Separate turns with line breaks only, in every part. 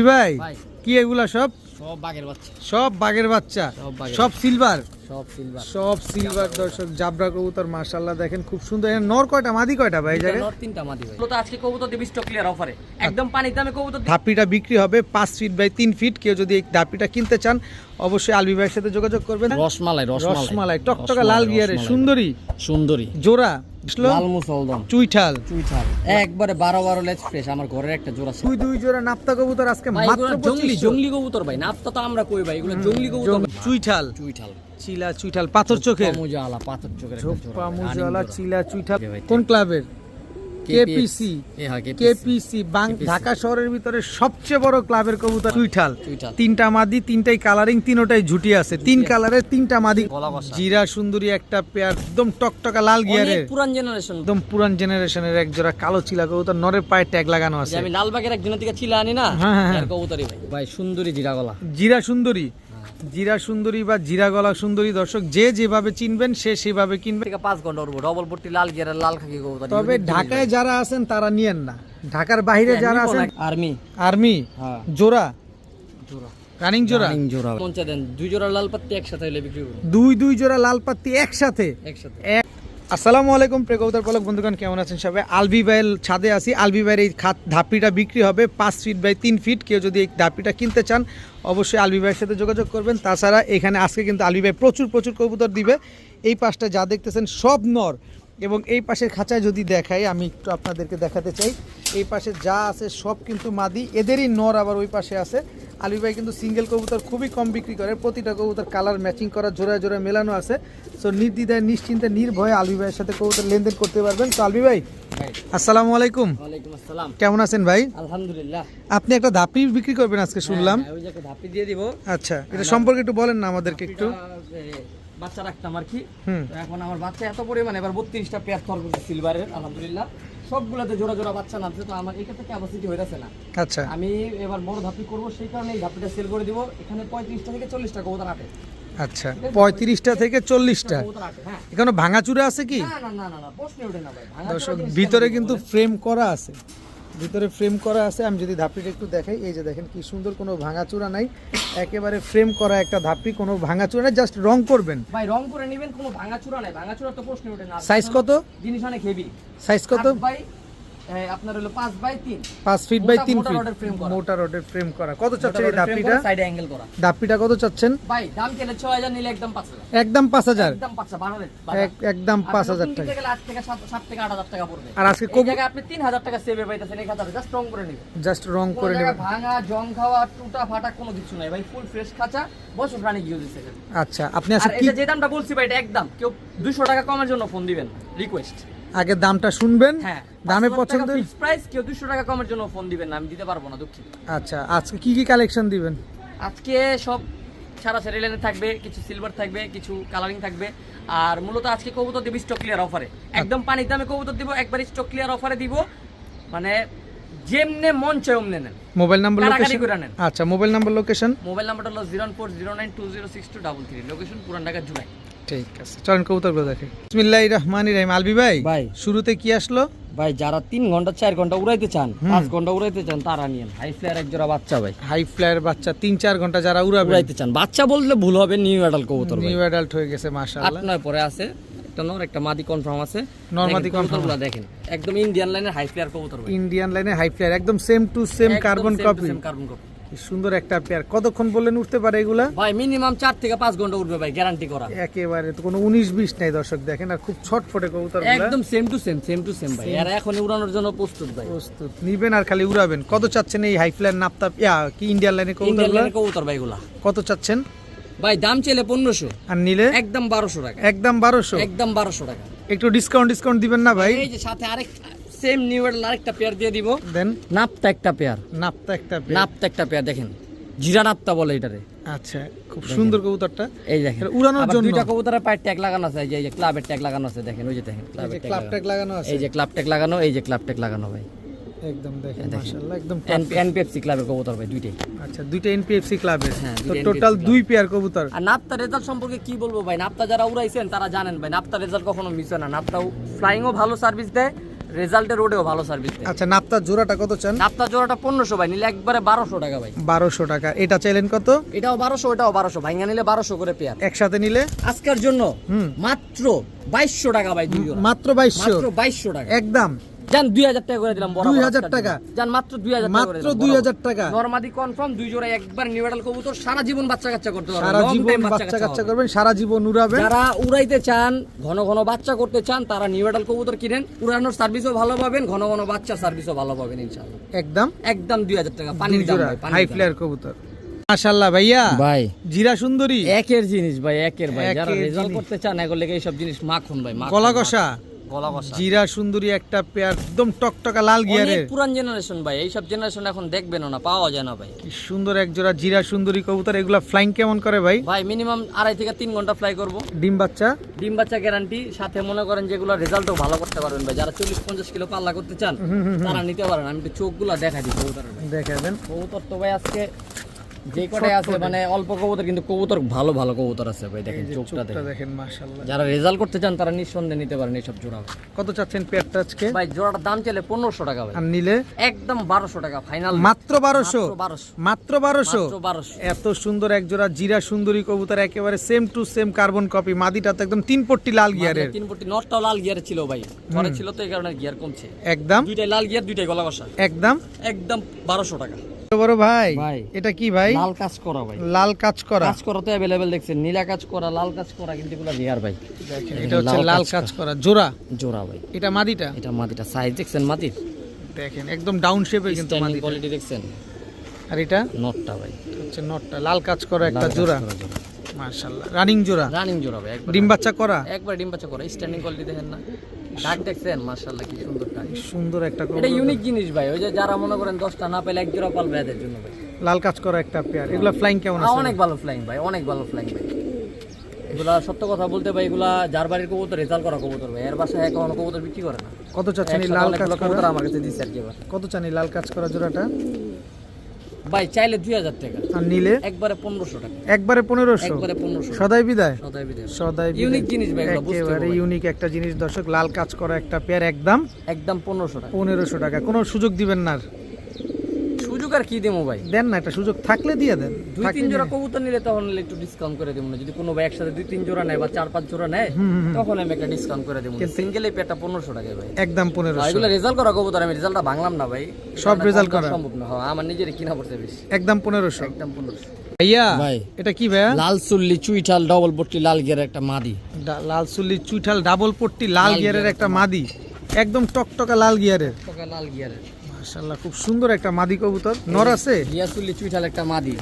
ভাই
ভাই
কি এগুলা সব
সব বাঘের বাচ্চা
সব বাঘের বাচ্চা সব সিলভার
সব
সিলভার দর্শক জাবরা কবুতর মাশাআল্লাহ দেখেন খুব সুন্দর। এখানে নর কয়টা মাদি কয়টা ভাই এই জায়গায়?
নর তিনটা মাদি ভাই। তো আজকে কবুতর দেব স্টক ক্লিয়ার অফারে একদম পানির দামে কবুতর।
ধাপিটা বিক্রি হবে 5 ফিট বাই 3 ফিট। কেউ যদি এই ধাপিটা কিনতে চান অবশ্যই আলবি ভাইয়ের সাথে যোগাযোগ করবেন। রসমালাই টকটকা লাল গিয়ারে সুন্দরী জোড়া
লাল মুসলদম
চুইঠাল
একবারে 12 লেজ ফ্রেশ। আমার ঘরের একটা জোড়া আছে
দুই জোড়া নাপ্তা কবুতর আজকে মাত্র
জংলি কবুতর ভাই। নাপ্তা তো আমরা কই ভাই, এগুলো জংলি কবুতর।
চুইঠাল চিলা চুইঠাল পাথর চোখের
পাথর চোখের
ঝোপা মুজালা চিলা চুইঠাল। কোন ক্লাবের? কেপিসি ঢাকা শহরের ভিতরে সবচেয়ে বড় ক্লাবের কবুতর চুইঠাল। তিনটা মাদি, তিনটাই কালারিং, তিনোটাই ঝুটি আছে। তিন কালারের তিনটা মাদি, জিরা সুন্দরী একটা পেয়ার, একদম টকটকা লাল গিয়ারের একদম পুরান জেনারেশনের এক জোড়া কালো চিলা কবুতর। নরের পায়ে ট্যাগ লাগানো আছে।
আমি লালবাগের একজনের থেকে চিলা আনি না এর কবুতরই ভাই সুন্দরী
জিরা সুন্দরী বা জিরা গলা সুন্দরী। দর্শক যে যেভাবে চিনবেন সে সেভাবে কিনবেন।
5 ঘন্টা উড়বো ডবল পট্টি লাল গিয়ারের লাল খাকি কবুতর।
তবে ঢাকায় যারা আছেন তারা নিয়েন না, ঢাকার বাইরে যারা আছেন আর্মি জোড়া রানিং জোড়া
পৌঁছে দেন। 2 জোড়া লাল পাত্তি একসাথে হলে বিক্রি করব।
দুই জোড়া লাল পাত্তি একসাথে। আসসালামু আলাইকুম প্রিয় কবুতর পালক বন্ধুগণ, কেমন আছেন সবাই? আলবি ভাইয়ের ছাদে আছি। আলবি ভাইয়ের এই ধাপিটা বিক্রি হবে 5 ফিট বাই 3 ফিট। কেউ যদি এই ধাপিটা কিনতে চান অবশ্যই আলবি ভাইয়ের সাথে যোগাযোগ করবেন। তাছাড়া এখানে আজকে কিন্তু আলবি ভাই প্রচুর কবুতর দিবে। এই পাশটা যা দেখতেছেন সব নর, এবং এই পাশের খাঁচায় যদি দেখাই, আমি একটু আপনাদেরকে দেখাতে চাই, এই পাশে যা আছে সব কিন্তু মাদি, এদেরই নর আবার ওই পাশে আছে। আলবি ভাই কিন্তু সিঙ্গেল কবুতর খুবই কম বিক্রি করে, প্রতিটা কবুতর কালার ম্যাচিং করা জোড়ায় মেলানো আছে। সো নির্দ্বিধায় নিশ্চিন্তে নির্ভয়ে আলবি ভাইয়ের সাথে কবুতর লেনদেন করতে পারবেন। তো আলবি ভাই আসসালামু আলাইকুম।
ওয়ালাইকুম আসসালাম।
কেমন আছেন ভাই?
আলহামদুলিল্লাহ।
আপনি একটা ধাপি বিক্রি করবেন আজকে শুনলাম।
ওই যে একটা ধাপি দিয়ে দিব।
আচ্ছা, এটা সম্পর্কে একটু বলেন না আমাদেরকে একটু।
বাচ্চা রাখতাম আর কি। এখন আমার বাচ্চা এত পরিমাণে, এবার 32টা পেয়ার থর করছে সিলভারের, আলহামদুলিল্লাহ সবগুলোতে জোড়া বাচ্চা নামছে। তো আমার এখানে ক্যাপাসিটি হইতাছে না।
আচ্ছা,
আমি এবার বড় ধাপি করব, সেই কারণে এই ধাপিটা সেল করে দিব। এখানে 35টা থেকে 40টা কবুতর আটে।
আচ্ছা, 35টা থেকে 40টা। এখানে ভাঙাচুরা আছে কি?
না প্রশ্নই ওঠে না ভাই।
দর্শক ভিতরে কিন্তু ফ্রেম করা আছে, আমি যদি ধাপিটা একটু দেখাই, এই যে দেখেন কি সুন্দর, কোনো ভাঙাচুরা নাই, একেবারে ফ্রেম করা একটা ধাপি, কোনো ভাঙাচুরা নাই, জাস্ট রং করবেন
ভাই, রং করে নেবেন, কোনো ভাঙাচুরা নাই। ভাঙাচুরা তো প্রশ্নই ওঠে না।
সাইজ কত?
জিনিস অনেক হেভি।
সাইজ কত?
ভাই আপনার হলো 5 বাই 3
5 ফিট বাই 3 ফিট মোটা রডের ফ্রেম করা। কত চাচ্ছেন এই ধাপিটা?
সাইডে অ্যাঙ্গেল করা।
ধাপিটা কত চাচ্ছেন
ভাই? দাম কেন 6000 নিলে একদম 5000।
একদম 5000?
একদম 5000
একদম 5000 টাকা।
8 থেকে 7 থেকে 8000 টাকা পড়বে।
আর আজকে
এই জায়গায় আপনি 3000 টাকা সেভে পাইতেছেন। এই খাঁচাটা জাস্ট রং করে নেবেন, ভাঙা জং খাওয়া টুটা ফাটা কোনো কিছু নাই ভাই। ফুল ফ্রেশ খাঁচা, বছর প্রাণী গিয়ে দিচ্ছে।
আচ্ছা, আপনি আজকে
কি যে দামটা বলছি ভাই, এটা একদম। কেউ 200 টাকা কমের জন্য ফোন দিবেন, রিকোয়েস্ট।
আগে দামটা শুনবেন, দামে পছন্দ
ফিক্স প্রাইস। কেউ 200 টাকা কমের জন্য ফোন দিবেন না, আমি দিতে পারবো না, দুঃখিত।
আচ্ছা, আজকে কি কালেকশন দিবেন?
আজকে সব সারা সেরিলাইনে থাকবে, কিছু সিলভার থাকবে, কিছু কালারিং থাকবে। আর মূলত আজকে কবুতর দিব স্টক ক্লিয়ার অফারে, একদম পানির দামে কবুতর দিব, একবার স্টক ক্লিয়ার অফারে দিব। মানে যেমনে মন চাই অমনে নেন।
Mobile number location? আচ্ছা, মোবাইল নাম্বার লোকেশন?
মোবাইল নাম্বারটা হলো 01409206233, লোকেশন পুরান ঢাকা জুলাই।
ঠিক আছে, চলেন কবুতরগুলো দেখে। বিসমিল্লাহির রহমানির রহিম। আলবি ভাই শুরুতে কি আসলো?
ভাই যারা 3 ঘন্টা 4 ঘন্টা উড়াইতে চান, 5 ঘন্টা উড়াইতে চান, তারা নিয়েন হাই ফ্লায়ার এক জোড়া বাচ্চা ভাই।
হাই ফ্লায়ার বাচ্চা 3-4 ঘন্টা যারা উড়াইতে
চান, বাচ্চা বললে ভুল হবে, নিউ অ্যাডাল্ট কবুতর।
নিউ অ্যাডাল্ট হয়ে গেছে মাশাআল্লাহ।
8-9 পরে আছে, একটা নর একটা মাদি কনফার্ম আছে। নরমাদি কবুতরগুলো দেখেন, একদম ইন্ডিয়ান লাইনের হাই ফ্লায়ার কবুতর ভাই।
ইন্ডিয়ান লাইনের হাই ফ্লায়ার, একদম same to same carbon copy. সুন্দর একটা পেয়ার। কতক্ষণ বললেন উঠতে পারে এগুলা?
ভাই মিনিমাম 4 থেকে 5 ঘন্টা উঠবে ভাই, গ্যারান্টি করা।
একেবারে তো কোনো 19-20 নাই দর্শক, দেখেন আর খুব ছটফটে কবুতরগুলো,
একদম সেম টু সেম ভাই। আর এখন উড়ানোর জন্য প্রস্তুত ভাই।
প্রস্তুত নিবেন আর খালি উড়াবেন। কত চাচ্ছেন এই হাই ফ্লায়ার নাপতা কি ইন্ডিয়ান লাইনের
কবুতর ভাই এগুলা?
কত চাচ্ছেন
ভাই? দাম চাইলে 1500, আর নিলে একদম 1200 টাকা।
একদম 1200?
একদম 1200 টাকা।
একটু ডিসকাউন্ট দিবেন না ভাই?
এই যে সাথে আরেক সেম নিউ এর আরেকটা পেয়ার দিয়ে দিব। দেন নাপতা একটা পেয়ার দেখেন, জিরা নাপতা বলে এটারে।
আচ্ছা, খুব সুন্দর কবুতরটা।
এই দেখেন
উড়ানোর জন্য
দুইটা কবুতরের পায়ে ট্যাগ লাগানো আছে। এই যে ক্লাবের ট্যাগ লাগানো আছে, দেখেন ওই যে দেখেন
ক্লাব ট্যাগ লাগানো আছে।
এই যে ক্লাব ট্যাগ লাগানো, এই যে ক্লাব ট্যাগ লাগানো ভাই।
একদম দেখেন মাশাআল্লাহ, একদম
এনপিএফসি ক্লাবের কবুতর ভাই দুইটাই।
আচ্ছা, দুইটা এনপিএফসি ক্লাবের, তো টোটাল 2 পেয়ার কবুতর।
আর নাপতা রেজাল্ট সম্পর্কে কি বলবো ভাই? নাপতা যারা উড়াইছেন তারা জানেন ভাই, নাপতা রেজাল্ট কখনো মিস হয় না। নাপতাও ফ্লাইংও ভালো সার্ভিস দেয়, রেজাল্টের রোডেও ভালো সার্ভিস দেয়।
আচ্ছা, নাপ্তার জোড়াটা কত চান?
নাপ্তার জোড়াটা 1500 ভাই, নিলে একবারে 1200 টাকা ভাই।
1200 টাকা। এটা চাইলেন কত?
এটাও 1200, এটাও 1200, ভাইঙ্গা নিলে 1200 করে পেয়ার।
একসাথে নিলে
আজকের জন্য
হুম।
মাত্র 2200 টাকা ভাই, দুই জোড়া
মাত্র 2200।
মাত্র 2200 টাকা
একদম
জান, 2000 টাকা করে দিলাম।
2000 টাকা
জান, মাত্র 2000 টাকা করে
মাত্র
দিলাম।
2000 টাকা।
নরমাদি কনফার্ম, দুই জোড়া একবার নিউডাল কবুতর, সারা জীবন বাচ্চা কাচ্চা করতে পারবেন।
সারা
Long
জীবন
time
বাচ্চা কাচ্চা
হবে।
করবেন, সারা জীবন উড়াবেন।
যারা উড়াইতে চান, ঘন ঘন বাচ্চা করতে চান, তারা নিউডাল কবুতর কিনেন। উড়ানোর সার্ভিসও ভালো পাবেন, ঘন ঘন বাচ্চার সার্ভিসও ভালো পাবেন ইনশাআল্লাহ।
একদম
একদম 2000 টাকা পানির দাম ভাই, পানির
হাই
দাম।
ফ্লেয়ার কবুতর। মাশাআল্লাহ ভাইয়া,
ভাই
জিরা সুন্দরী,
একের জিনিস ভাই, একের ভাই। যারা
একের
রেজাল্ট
জিনিস।
করতে চান এগুলো লেগে এইসব জিনিস মাখন ভাই, মাখন,
গলা কষা,
গলা কষা।
জিরা সুন্দরী একটা পেয়ার, একদম টকটকা লাল
অনেক
গিয়ারের।
পুরান জেনারেশন ভাই, এইসব জেনারেশন এখন দেখবেন না, পাওয়া যায় না ভাই।
কি সুন্দর এক জোড়া জিরা সুন্দরী কবুতর। এগুলা ফ্লাইং কেমন করে ভাই?
ভাই মিনিমাম 2.5 থেকে 3 ঘন্টা ফ্লাই করব।
ডিম বাচ্চা?
ডিম বাচ্চা গ্যারান্টি, সাথে মনে করেন যেগুলো রেজাল্টও ভালো করতে পারবেন ভাই। যারা 40-50 কিলো পাল্লা করতে চান তারা নিতে পারেন। আমি একটু চোখগুলো দেখাই দিই কবুতরের ভাই।
দেখাবেন।
কবুতর তো ভাই আজকে যে কটাই আছে মানে অল্প কবুতর, কিন্তু কবুতর ভালো ভালো কবুতর আছে ভাই। দেখেন চোখটা
চোখটা
দেখেন।
দেখেন মাশাআল্লাহ।
যারা রেজাল্ট করতে চান তারা নিঃসন্দেহে নিতে পারেন এইসব জোড়া।
কত চাচ্ছেন পেয়ারটা আজকে?
ভাই জোড়াটার দাম চলে 1500 টাকা ভাই,
আর নিলে
একদম 1200 টাকা ফাইনাল।
মাত্র 1200। মাত্র 1200।
1200।
এত সুন্দর এক জোড়া জিরা সুন্দরী কবুতর, একেবারে same to same carbon copy. মাদিটা তো একদম 3 পট্টি লাল গিয়ারের।
3 পটি, নটটাও লাল গিয়ারে ছিল ভাই, ঘরে ছিল তো এই কারণে গিয়ার কমছে।
একদম
দুইটাই লাল গিয়ার, দুইটাই গলা কষা।
একদম
একদম 1200 টাকা।
বড় ভাই,
ভাই।
এটা কি ভাই?
লাল কাজ করা ভাই,
লাল কাজ করা।
কাজ করা তো अवेलेबल দেখছেন, নীলা কাজ করা, লাল কাজ করা, কিন্তু এগুলো রেয়ার ভাই।
দেখেন এটা হচ্ছে লাল কাজ করা জোড়া।
জোড়া ভাই,
এটা মাদিটা।
এটা মাটিটা সাইজ দেখছেন, মাটির
দেখেন একদম ডাউন শেপে কিন্তু
স্ট্যান্ডিং
মাদিটা।
কোয়ালিটি দেখছেন।
আর এটা
নটটা ভাই
হচ্ছে নটটা, লাল কাজ করা একটা
লাল কাজ
জোড়া।
করা জোড়া।
মাশাআল্লাহ, রানিং জোড়া।
রানিং জোড়া ভাই, একবার
ডিম বাচ্চা করা।
একবার ডিম বাচ্চা করা, স্ট্যান্ডিং কোয়ালিটি দেখেন না, ডাক দেখছেন মাশাআল্লাহ কি সুন্দর ডাক।
সুন্দর একটা
এটা
কবুতর।
ইউনিক জিনিস ভাই, ওই যে যারা মনে করেন 10টা না পেলে এক জোড়া পালবে এদের জন্য ভাই।
লাল কাজ করা একটা পেয়ার। এগুলা ফ্লাইং কেমন আছে?
অনেক ভালো ফ্লাইং ভাই, অনেক ভালো ফ্লাইং ভাই। এগুলা সত্য কথা বলতে ভাই, এগুলা যার বাড়ির কবুতর রেজাল্ট করা কবুতর ভাই, এর বাসায় এখনো কবুতর বিক্রি করে না।
কত চাচ্ছেন এই
একসাথে
লাল
অনেকগুলো
কাজ
কবুতর
করা?
আমার কাছে দিচ্ছে আর কি এবার।
কত চান এই লাল কাজ করা জোড়াটা?
ভাই চাইলে 2000 টাকা,
আর নিলে
একবারে 1500 টাকা,
একবারে 1500।
একবারে 1500।
সদাই বিদায়।
সদাই বিদায়।
সদাই বিদায়।
ইউনিক জিনিস ভাই, এগুলো বুঝতে
একেবারে
হবে।
ইউনিক একটা জিনিস দর্শক, লাল কাজ করা একটা পেয়ার, একদম
একদম 1500 টাকা।
1500 টাকা। কোনো সুযোগ দিবেন না?
সুযোগ আর কি দেবো ভাই,
দেন না, একটা সুযোগ থাকলে দিয়ে দেন।
2-3 জোড়া কবুতর নিলে তখন একটু ডিসকাউন্ট করে দেবো না। যদি কোনো ভাই একসাথে 2-3 জোড়া নেয় বা 4-5 জোড়া নেয় তখন আমি একটা ডিসকাউন্ট করে দেবো। সিঙ্গেল এই পেয়ারটা 1500 টাকা ভাই।
একদম 1500।
এগুলো রেজাল্ট করা কবুতর, আমি রেজাল্টটা ভাঙলাম না ভাই।
সব result করা।
সম্ভব না, হ্যাঁ আমার নিজেরই কিনা পড়তে বেশি।
একদম 1500।
একদম 1500।
ভাইয়া
ভাই।
এটা কি ভাইয়া?
লাল চুল্লি চুইঠাল ডবল পট্টি লাল গিয়ারের একটা মাদি।
লাল চুল্লি চুইঠাল ডাবল পট্টি লাল গিয়ারের একটা মাদি, একদম টকটকা লাল গিয়ারের।
টকা লাল গিয়ারের
মাশাআল্লাহ, খুব সুন্দর একটা মাদি কবুতর। নর আছে?
গিয়া চুল্লি চুইঠাল একটা মাদি।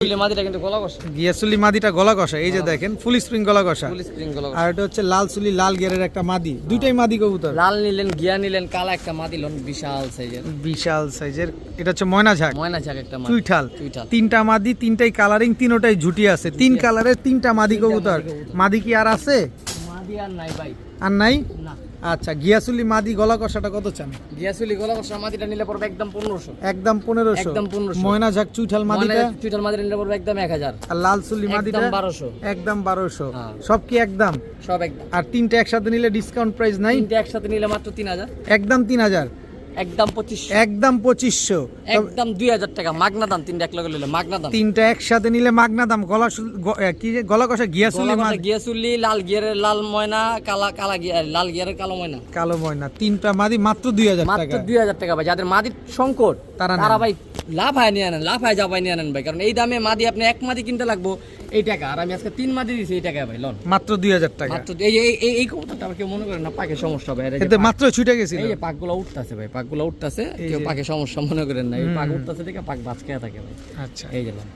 চুল্লি মাদিটা কিন্তু গলা কষা,
গিয়াসুলি মাদিটা গলা কষা। এই যে দেখেন ফুল স্প্রিং গলা কষা।
ফুল স্প্রিং গলা কষা।
আর এটা হচ্ছে লাল চুলি লাল গিয়ারের একটা মাদি। দুইটাই মাদি কবুতর।
লাল নিলেন, গিয়া নিলেন, কালা একটা মাদি লন, বিশাল সাইজের,
বিশাল সাইজের। এটা হচ্ছে ময়না ঝাক
ময়না চাক একটা মাদি।
চুইঠাল।
চুইঠাল।
তিনটা মাদি, তিনটাই কালারিং, তিনটাই ঝুটি আছে। তিন কালারের তিনটা মাদি কবুতর। মাদি কি আর আছে?
মাদি আর নাই ভাই,
আর নাই?
না।
আচ্ছা, গিয়াসুলি মাদি গলা কষাটা কত চান?
গিয়া চুল্লি গলা কষা মাদিটা নিলে পড়বে একদম 1500।
একদম 1500।
একদম 1500।
ময়না ঝাক চুইঠাল মাদিটা
চুইঠাল মাদিটা নিলে পড়বে একদম 1000।
আর লাল চুলি মাদিটা
একদম 1200।
একদম 1200।
হ্যাঁ।
সব কি একদম?
সব একদম।
আর তিনটা একসাথে নিলে ডিসকাউন্ট প্রাইস নাই?
তিনটে একসাথে নিলে মাত্র 3000।
একদম 3000।
একদম 2500।
একদম 2500।
একদম 2000 টাকা মাগনা দাম। তিনটে এক লগে নিলে মাগনা দাম।
তিনটা একসাথে নিলে মাগনা দাম। কি যে গলা কষা গিয়াসুলি
গলা
মাদি
গিয়া চুল্লি লাল গিয়ারের লাল ময়না, কালা কালা গিয়া, লাল গিয়ারের কালো ময়না।
কালো ময়না, তিনটা মাদি মাত্র 2000
মাত্র
টাকা।
2000 টাকা ভাই। যাদের মাদির সংকট
তারা
তারা
নেন।
ভাই লাভ হয় নিয়ে আনেন, লাভ হয় যাবাই নিয়ে আনেন ভাই। কারণ এই দামে মাদি আপনি এক মাদি কিনতে লাগবো এই টাকা, আর আমি আজকে 3 মাদি দিছি এই টাকা ভাই লন।
মাত্র 2000 টাকা।
মাত্র এই এই এই এই কবুতরটা আবার কেউ মনে করেন না পাকে সমস্যা ভাই।
এতে মাত্র ছুটে গেছিল।
এই যে পাকগুলো উঠতাছে ভাই, পাকগুলো উঠতাছে, কেউ পাকে সমস্যা মনে করেন না। এই পাক উঠতাছে দেখে পাক বাঁচকে থাকে ভাই।
আচ্ছা,
এই যে লন,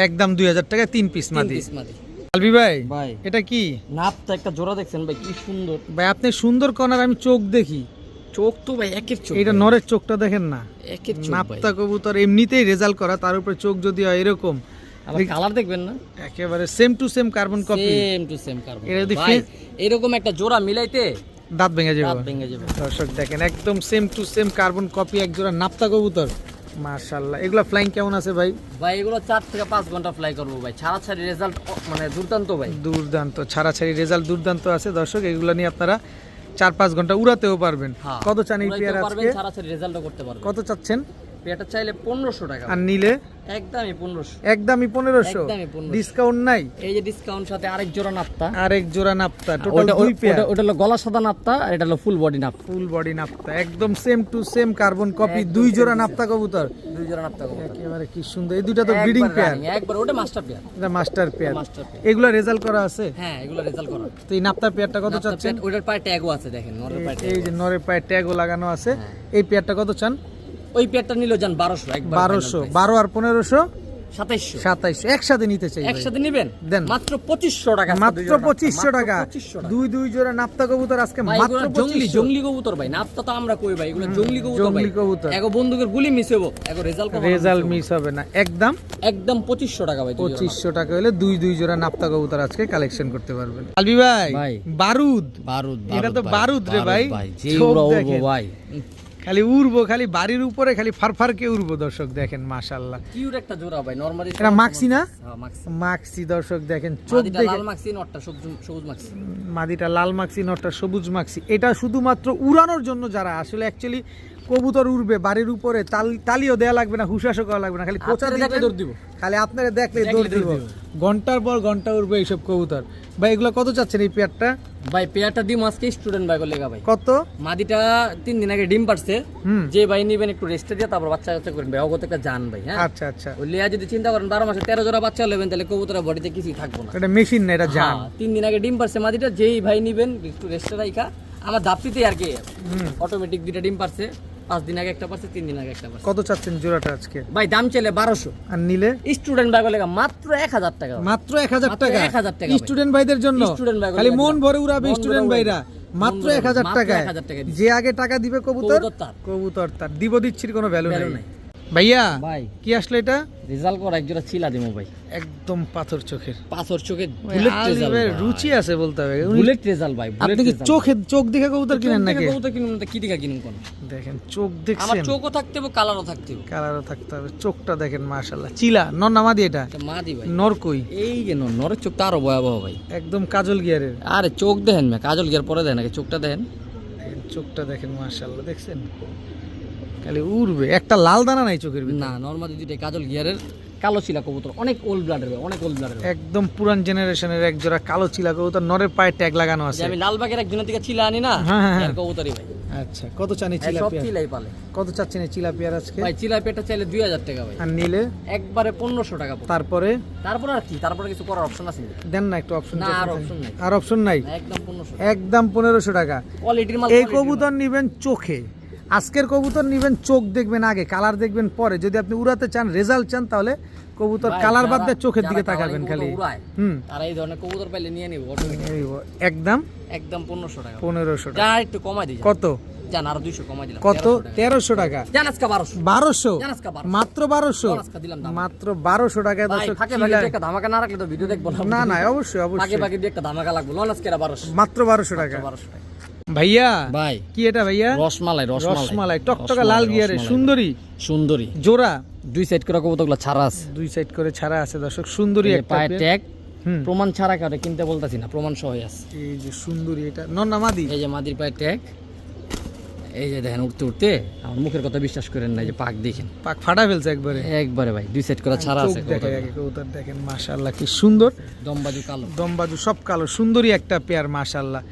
একদম 2000 টাকা 3 পিস
3
মাদি।
পিস মাদি।
আলবি ভাই,
ভাই
এটা কি?
নাপটা একটা জোড়া দেখছেন ভাই, কি সুন্দর
ভাই আপনি সুন্দর কর্নার, আমি চোখ দেখি।
চোখ তো ভাই একের চোখ।
এটা
ভাই,
নরের চোখটা দেখেন না।
একের চোখ ভাই।
নাপ্তা কবুতর এমনিতেই রেজাল্ট করা, তার উপরে চোখ যদি হয় এরকম,
আবার কালার দেখবেন না,
একেবারে same to same carbon copy.
Same to same carbon.
এটা যদি
ভাই এরকম একটা জোড়া মিলাইতে
দাঁত ভেঙে
রাত
যাবে।
ভেঙে যাবে।
দর্শক দেখেন একদম same to same carbon copy এক জোড়া নাপ্তা কবুতর। মাশাআল্লাহ, এগুলা ফ্লাইং কেমন আছে ভাই?
ভাই এগুলো 4 থেকে 5 ঘন্টা ফ্লাই করবো ভাই, ছাড়া ছাড়ি রেজাল্ট মানে দুর্দান্ত ভাই।
দুর্দান্ত, ছাড়াছাড়ি রেজাল্ট দুর্দান্ত আছে দর্শক। এগুলো নিয়ে আপনারা 4-5 ঘন্টা উড়াতেও পারবেন।
হ্যাঁ,
কত চান এই
উড়াইতেও
পেয়ার
পারবেন,
আজকে?
ছাড়াছাড়ি রেজাল্টও করতে পারবেন।
কত চাচ্ছেন?
পেয়ারটা চাইলে 1500 টাকা,
আর নিলে
একদমই 1500।
একদমই 1500,
একদমই 1500।
ডিসকাউন্ট নাই?
এই যে ডিসকাউন্ট সাথে আরেক জোড়া নাপ্তা,
আর এক জোড়া নাপ্তা, টোটাল 2 পেয়ার।
ওটা হলো গলা সাদা নাপ্তা, আর এটা হলো ফুল বডি নাপ্তা।
ফুল বডি নাপ্তা, একদম same to same carbon copy, 2 জোড়া নাপ্তা কবুতর।
2 জোড়া নাপ্তা কবুতর,
একেবারে কি সুন্দর। এই দুটো তো ব্রিডিং পেয়ার,
একবার ওটা মাস্টার পেয়ার।
এটা মাস্টার পেয়ার।
মাস্টার পেয়ার,
এগুলো রেজাল্ট করা আছে?
হ্যাঁ এগুলো রেজাল্ট করা।
তো এই নাপ্তা পেয়ারটা কত
নাপ্তা
চাচ্ছেন?
পেয়ার, ওটার পায়ে ট্যাগও আছে, দেখেন নরের পায়ে
এই যে নরের পায়ে ট্যাগও লাগানো আছে।
হ্যাঁ।
এই পেয়ারটা কত চান?
ওই পেয়ারটা নিলো যান 1200, একবার
1200, 12 আর 1500,
2700।
2700 একসাথে নিতে চাই ভাই।
একসাথে নেবেন
দেন।
মাত্র 2500 টাকা,
মাত্র 2500 টাকা।
2500 টাকা।
2 জোড়া নাপ্তা কবুতর আজকে
ভাই
মাত্র
এগুলো জংলি
2500।
জংলি কবুতর ভাই, নাপ্তা তো আমরা কই ভাই, এগুলো জংলি কবুতর ভাই।
জংলি কবুতর।
এগো বন্দুকের গুলি মিস হবো, এগো রেজাল্ট
রেজাল্ট মিস হবে না, একদম
একদম 2500 টাকা ভাই।
2500 টাকা হলে 2 জোড়া নাপ্তা কবুতর আজকে কালেকশন করতে পারবেন। আলবি ভাই,
ভাই।
বারুদ,
বারুদ,
এটা তো বারুদ রে ভাই।
যে
চোখ
উড়বো
দেখেন।
ভাই,
খালি উড়বো, খালি বাড়ির উপরে খালি ফারফার কে উড়বো। দর্শক দেখেন মাশাআল্লাহ,
কিউট একটা জোড়া ভাই। নরমালি
এটা মাক্সি না?
হ্যাঁ মাক্সি।
মাক্সি। দর্শক দেখেন চোখ
মাদিটা
দেখে,
লাল মাক্সি, নটটা সবুজ মাক্সি।
মাদিটা লাল মাক্সি, নটটা সবুজ মাক্সি। এটা শুধুমাত্র উড়ানোর জন্য, যারা আসলে অ্যাকচুয়ালি কবুতর উড়বে বাড়ির উপরে, তালিও দেয়া লাগবে না, হুশাশও করা লাগবে না, খালি কোচা
আপনারা দেখলে দৌড় দিব।
খালি আপনারা দেখলে দৌড় দিব। ঘন্টার পর ঘন্টা উড়বে এইসব কবুতর। ভাই এগুলো কত চাচ্ছেন এই পেয়ারটা?
ভাই পেয়ারটা দিম আজকে স্টুডেন্ট ভাই লেগা ভাই।
কত?
মাদিটা 3 দিন আগে ডিম পারছে,
হুম।
যে ভাই নিবেন একটু রেস্টে দিয়ে তারপর বাচ্চা কাচ্চা করবেন ভাই, অগত একটা জান ভাই। হ্যাঁ
আচ্ছা আচ্ছা,
ওই লিয়া যদি চিন্তা করেন 12 মাসে 13 জোড়া বাচ্চা নেবেন, তাহলে কবুতরের বডিতে কিছুই থাকবো না।
এটা মেশিন না, এটা জান।
3 দিন আগে ডিম পারছে মাদিটা, যেই ভাই নিবেন একটু রেস্টে রাখা। আমার দাপ্তিতে আর কি
হুম।
অটোমেটিক 2টা ডিম পারছে, 5 দিন আগে একটা পারছে, 3 দিন আগে একটা পারছে।
কত চাচ্ছেন জোড়াটা আজকে?
ভাই দাম চলে 1200,
আর নিলে?
স্টুডেন্ট ভাই লেগা মাত্র 1000 টাকা।
মাত্র 1000
মাত্র
টাকা।
1000 টাকা ভাই।
স্টুডেন্ট ভাইদের জন্য
স্টুডেন্ট ভাই
খালি
বলে
মন
দিলাম।
ভরে উড়াবে
মন ভরে
স্টুডেন্ট
উড়াবে।
ভাইরা। মাত্র
মন ভরে
1000
মাত্র
টাকা।
1000 টাকা দিচ্ছে।
যে আগে টাকা দিবে কবুতর,
কবুতর তার।
কবুতর তার। দিব দিচ্ছির কোনো ভ্যালু
Value
নাই।
নাই।
ভাইয়া
ভাই
কি আসলে এটা?
রেজাল্ট করা একজোড়া চিলা দিমু ভাই,
একদম পাথর চোখের।
পাথর চোখে
ওই
বুলেট
আলী
রেজাল্ট
ভাইয়ের রুচি আছে বলতে হবে। উনি-
বুলেট রেজাল্ট ভাই,
আপনি কি চোখ দেখে কবুতর কিনেন নাকি?
কবুতর কিনুন না, কি দিকা কিনুন কোন?
দেখেন চোখ
আমার
দেখছেন,
চোখও থাকতে হবে, কালারও থাকতে হবে।
কালারও থাকতে হবে। চোখটা দেখেন মাশাআল্লাহ। চিলা নর নামাদি, এটা
এটা মা দি ভাই।
নর কই?
এই যে নরের চোখটা আরো ভয়াবহ ভাই।
একদম কাজল গিয়ারের।
আরে চোখ দেখেন না, কাজল গিয়ার পরে দেখেন আগে চোখটা দেখেন।
দেখেন চোখটা দেখেন মাশাআল্লাহ, দেখছেন খালি উড়বে। একটা লাল দানা নাই চোখের ভিতরে।
না নরমালি দুইটা কাজল গিয়ারের কালো চিলা কবুতর, অনেক ওল্ড ব্লাডের ভাই, অনেক ওল্ড ব্লাডের।
একদম পুরান জেনারেশনের এক জোড়া কালো চিলা কবুতর, নরের পায়ে ট্যাগ লাগানো আছে।
যে আমি লালবাগের একজনের থেকে চিলা আনি না,
হ্যাঁ, হ্যাঁ, হ্যাঁ।
এর কবুতরই ভাই।
আচ্ছা, কত চান এই
সব
চিলাপিয়া?
চিলাই পালে।
কত চাচ্ছেন এই চিলাপিয়ার আজকে?
ভাই চিলা পেটা চাইলে 2000 টাকা ভাই,
আর নিলে?
একবারে 1500 টাকা পড়বে।
তারপরে
তারপর আর কি, তারপরে কিছু করার অপশন আছে না?
দেন না একটু অপশন।
না, আর option নাই।
আর অপশন নাই,
একদম 1500।
একদম 1500 টাকা।
কোয়ালিটির মাল।
এই কবুতর নিবেন চোখে, আজকের কবুতর নিবেন চোখ দেখবেন আগে, কালার দেখবেন পরে। যদি আপনি উড়াতে চান, রেজাল্ট চান, তাহলে কবুতর
ভাই,
কালার বাদ
যারা-
দিয়ে চোখের
যারা
দিকে
কালারিং
তাকাবেন খালি।
কবুতর উড়ায়,
হুম,
তারা এই ধরনের কবুতর পাইলে নিয়ে নিব অটোমেটিক।
একদম
একদম 1500 টাকা।
1500 টাকা।
যা একটু কমাই দিই।
কত?
জান আরো 200 কমাই দিলাম।
কত? 1300 টাকা।
জান আজকে 1200।
1200,
জান আজকে 1200।
মাত্র 1200,
আজকে দিলাম দাম।
মাত্র 1200 টাকায়।
ভাই
দর্শক
ফাঁকে
চিলা-
ফাঁকে একটা ধামাকা না রাখলে তো ভিডিও দেখবো না।
না না, অবশ্যই
ফাঁকে
অবশ্যই।
ফাঁকে দিয়ে একটা ধামাকা লাগবে। লন আজকে 1200।
মাত্র 1200 টাকা।
1200 টাকা।
ভাইয়া
ভাই
কি এটা ভাইয়া?
রসমালাই,
রসমালাই, টকটকা লাল গিয়ারে, সুন্দরী
সুন্দরী।
জোড়া,
দুই সাইড করে কবুতরগুলো ছাড়া আছে,
দুই সাইড করে ছাড়া আছে। দর্শক সুন্দরী একটা
পায়ে
পেয়ার।
ট্যাগ,
হুম,
প্রমাণ ছাড়া কাউকে কিনতে বলতাছি না, প্রমাণ সহ আছে।
এই যে সুন্দরী, এটা নন্নামাদি।
এই যে মাদির পায়ে ট্যাগ, এই যে দেখেন উঠতে উঠতে, আমার মুখের কথা বিশ্বাস করেন না, এই যে পাক দেখেন,
পাক ফাটা ফেলছে একবারে।
একবারে ভাই দুই সাইড করে ছাড়া
চোখ
আছে।
দেখে আগে কবুতর দেখেন মাশাআল্লাহ, কি সুন্দর।
দমবাজু কালো।
দমবাজু সব কালো, সুন্দরী একটা পেয়ার মাশাআল্লাহ।